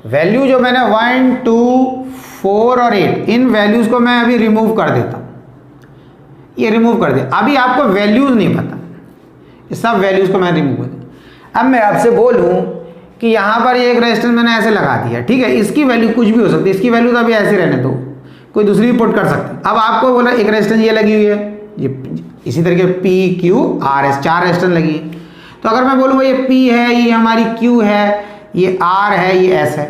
Speaker 1: वैल्यू जो मैंने 1, 2, 4 और 8 इन वैल्यूज को मैं अभी रिमूव कर देता हूं, ये रिमूव कर दे। अभी आपको वैल्यूज नहीं पता, इस सब वैल्यूज को मैं रिमूव कर दूं। अब मैं आपसे बोलूं कि यहां पर ये एक रेजिस्टेंस मैंने ऐसे लगा दिया, ठीक है, इसकी वैल्यू कुछ भी हो सकती है, इसकी वैल्यू तो अभी ऐसे रहने दो, कोई दूसरी भी पुट कर सकते। अब आपको बोला एक रेजिस्टेंस ये लगी हुई है, ये इसी तरीके P Q R S 4 resistance लगी है, तो अगर मैं बोलूँगा ये P है, ये हमारी Q है, ये R है, ये S है,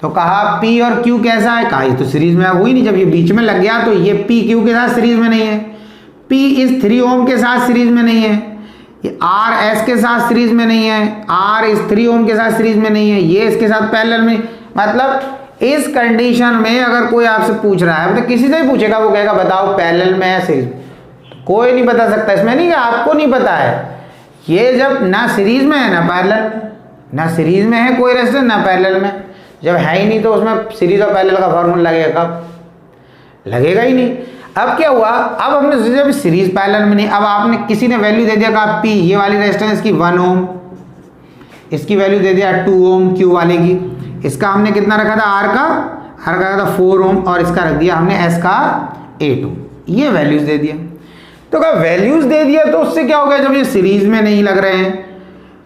Speaker 1: तो कहा P और Q कैसा है, कहा ये तो सीरीज में हुई नहीं, जब ये बीच में लग गया तो ये P Q के साथ सीरीज में नहीं है, P इस 3 ओम के साथ सीरीज में नहीं है, ये R S के साथ सीरीज में नहीं है, R इस 3 ओम के साथ सीरीज में नहीं है, ये इसके साथ पैरेलल में। मतलब इस कंडीशन में अगर कोई आपसे पूछ रहा है, मतलब किसी से भी पूछेगा, वो कहेगा बताओ पैरेलल में है सीरीज में, कोई नहीं बता सकता। इसमें नहीं कि आपको नहीं पता है, ये जब ना सीरीज में है ना पैरेलल, ना सीरीज में है कोई रेजिस्टेंस ना पैरेलल में, जब है ही नहीं तो उसमें सीरीज और पैरेलल का फॉर्मूला लगेगा कब, लगेगा ही नहीं। अब क्या हुआ, अब हमने सोचा जब सीरीज पैरेलल में नहीं, अब आपने किसी ने वैल्यू दे दिया कहा P, ये वाली रेजिस्टेंस की 1 ओम, इसकी वैल्यू दे दिया 2 ओम Q वाले की, इसका हमने कितना रखा था R का रखा था 4 ओम, और इसका रख दिया हमने S का 8 ओम, ये वैल्यूज दे दिया। तो क्या वैल्यूज दे दिया तो उससे क्या हो गया, जब ये सीरीज में नहीं लग रहे हैं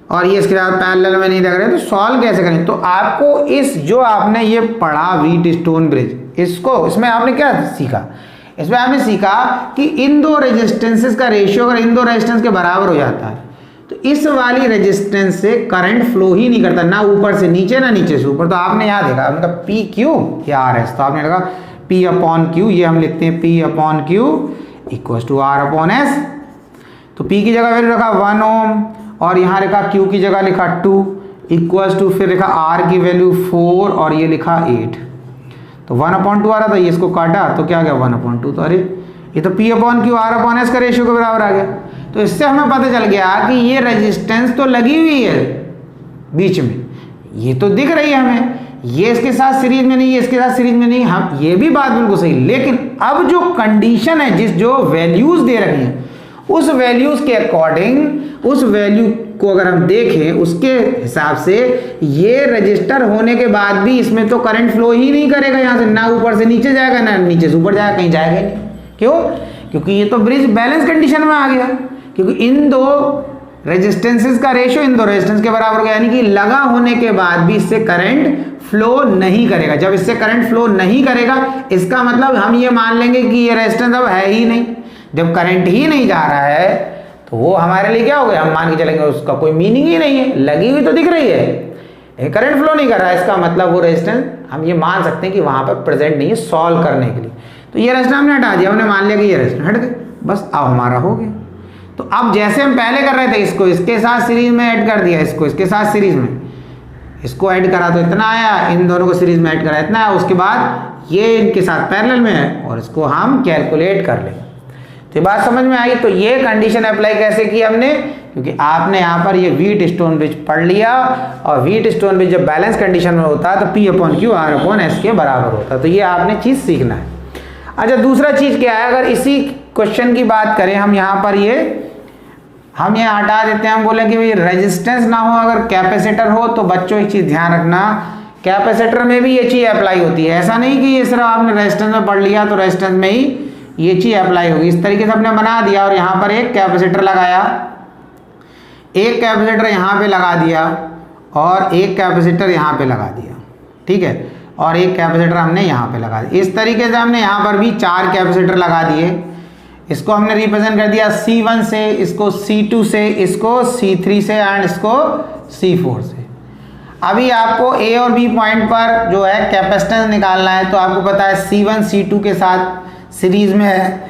Speaker 1: और ये इसके साथ पैरेलल में नहीं लग रहे हैं, तो सॉल्व कैसे करें। तो आपको इस जो आपने ये पढ़ा व्हीटस्टोन ब्रिज, इसको इसमें आपने क्या सीखा, इसमें आपने सीखा कि इन दो रेजिस्टेंसेस का रेशियो अगर इन दो रेजिस्टेंस के बराबर हो जाता है तो इस वाली रेजिस्टेंस से करंट फ्लो ही नहीं करता, ना ऊपर से नीचे ना नीचे से ऊपर। तो आपने यहाँ देखा, आपने कहा P Q या R S, तो आपने लगा P/Q, ये हम लिखते हैं P/Q इक्वल टू R/S। तो P की जगह वैल्यू रखा 1 ओम और यहाँ लिखा Q की जगह लिखा 2 इक्वल टू, फिर लिखा R की वैल्यू 4 और ये लिखा 8, तो 1/2 आ रहा था, ये इसको काटा तो क्या गया 1/2, तो अरे ये तो P/Q R/S का रेशियो के बराबर आ गया। तो इससे हमें पता चल गया कि ये रेजिस्टेंस तो लगी हुई है बीच में, ये तो दिख रही है हमें, ये इसके साथ सीरीज में नहीं है, इसके साथ सीरीज में नहीं, हम ये भी बात बिल्कुल सही। लेकिन अब जो कंडीशन है, जो वैल्यूज दे रखी हैं, उस वैल्यूज के अकॉर्डिंग, उस वैल्यू को अगर हम देखें उसके हिसाब से ये रजिस्टर होने के बाद भी इसमें तो करंट फ्लो ही नहीं करेगा, यहाँ से ना ऊपर से नीचे जाएगा ना नीचे से ऊपर जाएगा, कहीं जाएगा ही नहीं। क्यों? क्योंकि ये तो ब्रिज बैलेंस कंडीशन में आ गया, क्योंकि इन दो रेजिस्टेंसेस का रेशियो इन दो रेजिस्टेंस के बराबर हो गया, यानी कि लगा होने के बाद भी इससे करंट फ्लो नहीं करेगा। जब इससे करंट फ्लो नहीं करेगा इसका मतलब हम ये मान लेंगे कि ये रेजिस्टेंस अब है ही नहीं। जब करंट ही नहीं जा रहा है तो वो हमारे लिए क्या हो गया, हम मान के चलेंगे उसका कोई मीनिंग ही नहीं है, लगी हुई तो दिख रही है, करंट फ्लो नहीं कर रहा है, इसका मतलब वो रेजिस्टेंस हम ये मान सकते हैं कि वहां पर प्रेजेंट नहीं है सॉल्व करने के लिए। तो ये रेजिस्टेंस हमने हटा दिया, हमने मान लिया कि ये रेजिस्टेंस हट गए, बस अब हमारा हो गया। तो अब जैसे हम पहले कर रहे थे, इसको इसके साथ सीरीज में ऐड कर दिया, इसको इसके साथ सीरीज में, इसको ऐड करा तो इतना आया, इन दोनों को सीरीज में ऐड करा इतना आया, उसके बाद ये इनके साथ पैरेलल में है और इसको हम कैलकुलेट कर लेंगे। तो ये बात समझ में आई। तो ये कंडीशन अप्लाई कैसे की हमने, क्योंकि आपने यहाँ पर ये व्हीटस्टोन ब्रिज पढ़ लिया, और व्हीटस्टोन ब्रिज जब बैलेंस कंडीशन में होता है तो P/Q R/S के बराबर होता है। तो ये आपने चीज सीखना है। अच्छा, दूसरा चीज क्या है, अगर इसी क्वेश्चन की बात करें हम यहाँ पर हम ये हटा देते हैं, हम बोले कि भाई रेजिस्टेंस ना हो, अगर कैपेसिटर हो, तो बच्चों एक चीज ध्यान रखना, कैपेसिटर में भी ये चीज अप्लाई होती है। ऐसा नहीं कि ये सिर्फ आपने रेजिस्टेंस में पढ़ लिया तो रेजिस्टेंस में ही ये चीज अप्लाई होगी। इस तरीके से हमने बना दिया और यहाँ पर एक कैपेसिटर लगाया, एक कैपेसिटर यहाँ पे लगा दिया और एक कैपेसिटर यहाँ पे लगा दिया, ठीक है, और एक कैपेसिटर हमने यहाँ पे लगा दिया। इस तरीके से हमने यहाँ पर भी 4 कैपेसिटर लगा दिए। इसको हमने रिप्रेजेंट कर दिया C1 से, इसको C2 से, इसको C3 से एंड इसको C4 से। अभी आपको ए और बी पॉइंट पर जो है कैपेसिटेंस निकालना है, तो आपको पता है C1 C2 के साथ सीरीज में है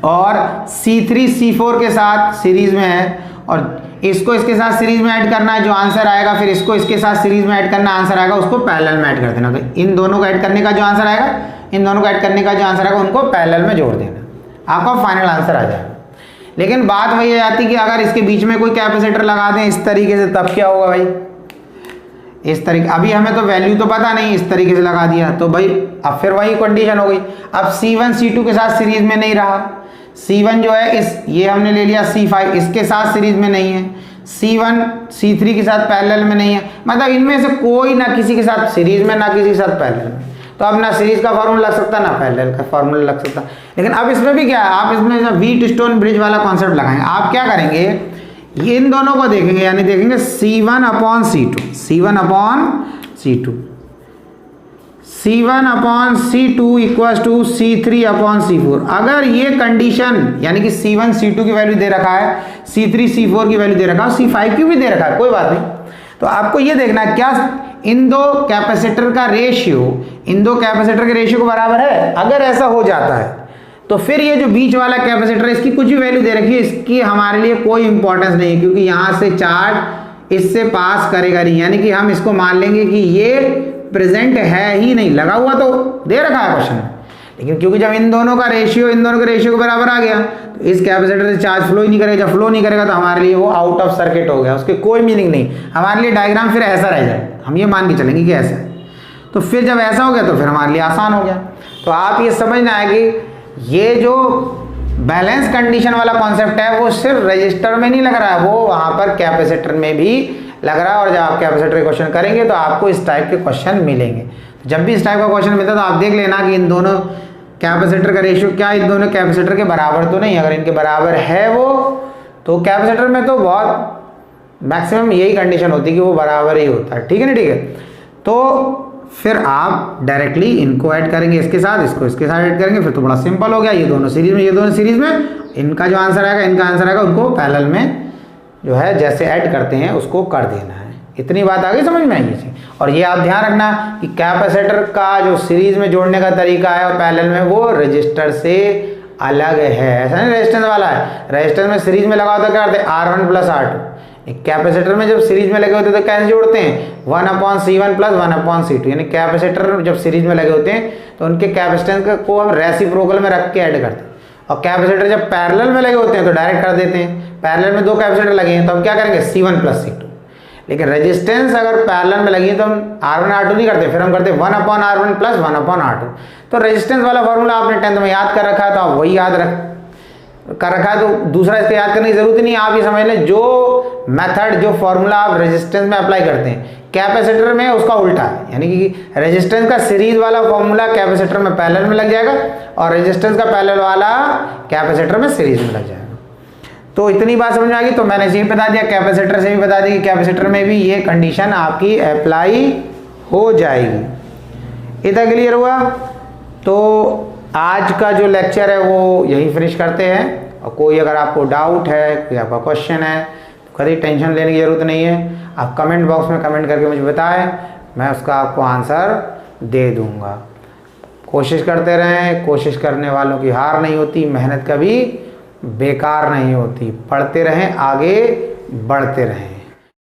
Speaker 1: और C3 C4 के साथ सीरीज में है, और इसको इसके साथ सीरीज में ऐड करना है, जो आंसर आएगा फिर इसको इसके साथ सीरीज में ऐड करना, आंसर आएगा उसको पैरेलल में ऐड कर देना। तो इन दोनों को ऐड करने का जो आंसर आएगा, इन दोनों को ऐड करने का जो आंसर आएगा उनको पैरेलल में जोड़ देना, आपका फाइनल आंसर आ जाएगा। लेकिन बात वही आ जाती कि अगर इसके बीच में कोई कैपेसिटर लगा दें इस तरीके से, तब क्या होगा भाई, इस तरीके, अभी हमें तो वैल्यू तो पता नहीं, इस तरीके से लगा दिया तो भाई अब फिर वही कंडीशन हो गई। अब C1 C2 के साथ सीरीज में नहीं रहा, C1 जो है इस ये हमने ले लिया C5, इसके साथ सीरीज में नहीं है, C1 C3 के साथ पैरेलल में नहीं है, मतलब इनमें से कोई ना किसी के साथ सीरीज में ना किसी के साथ पैरेलल में, तो अब ना सीरीज का फॉर्मूला लग सकता ना पैरेलल का फॉर्मूला लग सकता। लेकिन अब इसमें भी क्या है, आप इसमें व्हीट स्टोन ब्रिज वाला कॉन्सेप्ट लगाएंगे। आप क्या करेंगे, ये इन दोनों को देखेंगे, यानी देखेंगे C1 upon C2, C1 upon C2, C1 upon C2 equal to C3 upon C4। अगर ये कंडीशन यानी कि C1 C2 की वैल्यू दे रखा है, C3 C4 की वैल्यू दे रखा है, C5 की भी दे रखा है, कोई बात नहीं, तो आपको ये देखना है क्या इन दो कैपेसिटर का रेशियो, इन दो कैपेसिटर के रेशियो को बराबर है। अगर ऐसा हो जाता है तो फिर ये जो बीच वाला कैपेसिटर है इसकी कुछ भी वैल्यू दे रखी है, इसकी हमारे लिए कोई इंपॉर्टेंस नहीं है, क्योंकि यहाँ से चार्ज इससे पास करेगा नहीं, यानी कि हम इसको मान लेंगे कि ये प्रेजेंट है ही नहीं, लगा हुआ तो दे रखा है क्वेश्चन, लेकिन क्योंकि जब इन दोनों के रेशियो के बराबर आ गया तो इस कैपेसिटर से चार्ज फ्लो ही नहीं करेगा, जब फ्लो नहीं करेगा तो हमारे लिए वो आउट ऑफ सर्किट हो गया, उसके कोई मीनिंग नहीं, हमारे लिए डायग्राम फिर ऐसा रह जाए, हम ये मान के चलेंगे कि ऐसा है। तो फिर जब ऐसा हो गया तो फिर हमारे लिए आसान हो गया। तो आप ये समझना है कि ये जो बैलेंस कंडीशन वाला कॉन्सेप्ट है वो सिर्फ रजिस्टर में नहीं लग रहा है, वो वहाँ पर कैपेसिटर में भी लग रहा है, और जब आप कैपेसिटर के क्वेश्चन करेंगे तो आपको इस टाइप के क्वेश्चन मिलेंगे। जब भी इस टाइप का क्वेश्चन मिलता है तो आप देख लेना कि इन दोनों कैपेसिटर का रेशियो क्या इन दोनों कैपेसिटर के बराबर तो नहीं, अगर इनके बराबर है वो तो कैपेसिटर में तो बहुत मैक्सिमम यही कंडीशन होती है कि वो बराबर ही होता है, ठीक है ना, ठीक है। तो फिर आप डायरेक्टली इनको ऐड करेंगे इसके साथ, इसको इसके साथ ऐड करेंगे, फिर तो बड़ा सिंपल हो गया, ये दोनों सीरीज में, ये दोनों सीरीज में, इनका जो आंसर आएगा इनका आंसर आएगा, उनको पैरेलल में जो है जैसे ऐड करते हैं उसको कर देना है। इतनी बात आ गई समझ में आएगी जी। और ये आप ध्यान रखना कि कैपेसिटर का जो सीरीज में जोड़ने का तरीका है और पैरेलल में वो रजिस्टर से अलग है, ऐसा नहीं रेजिस्टेंस वाला है। रेजिस्टेंस में सीरीज में लगा होता क्या करते हैं R1 प्लस R2, कैपेसिटर में जब सीरीज में लगे होते हैं तो कैसे जोड़ते हैं 1/C1 प्लस 1/C2, यानी कैपेसिटर जब सीरीज में लगे होते हैं तो उनके कैपेसिटेंस को हम रेसिप्रोकल में रख के ऐड करते हैं, और कैपेसिटर जब पैरेलल में लगे होते हैं तो डायरेक्ट कर देते हैं। पैरेलल में दो कैपेसिटर लगे हैं तो हम क्या करेंगे C1 प्लस C2, लेकिन रेजिस्टेंस अगर पैरेलल में लगी है तो हम R1 R2 नहीं करते, फिर हम करते 1/R1 प्लस 1/R2। तो रेजिस्टेंस वाला फॉर्मूला आपने 10th में याद कर रखा है तो आप वही याद कर रखा है, तो दूसरा इसको याद करने की जरूरत ही नहीं। आप ये समझ लें जो मेथड जो फॉर्मूला आप रेजिस्टेंस में अप्लाई करते हैं कैपेसिटर में उसका उल्टा है, यानी कि रेजिस्टेंस का सीरीज वाला फॉर्मूला कैपेसिटर में पैरेलल में लग जाएगा और रेजिस्टेंस का पैरेलल वाला कैपेसिटर में सीरीज में लग जाएगा। तो इतनी बात समझ में आ गई। तो मैंने ये बता दिया, कैपेसिटर से भी बता दिया कि कैपेसिटर में भी ये कंडीशन आपकी अप्लाई हो जाएगी। इतना क्लियर हुआ? तो आज का जो लेक्चर है वो यहीं फिनिश करते हैं, और कोई अगर आपको डाउट है, कोई आपका क्वेश्चन है तो कभी टेंशन लेने की ज़रूरत नहीं है, आप कमेंट बॉक्स में कमेंट करके मुझे बताएं, मैं उसका आपको आंसर दे दूंगा। कोशिश करते रहें, कोशिश करने वालों की हार नहीं होती, मेहनत कभी बेकार नहीं होती, पढ़ते रहें, आगे बढ़ते रहें।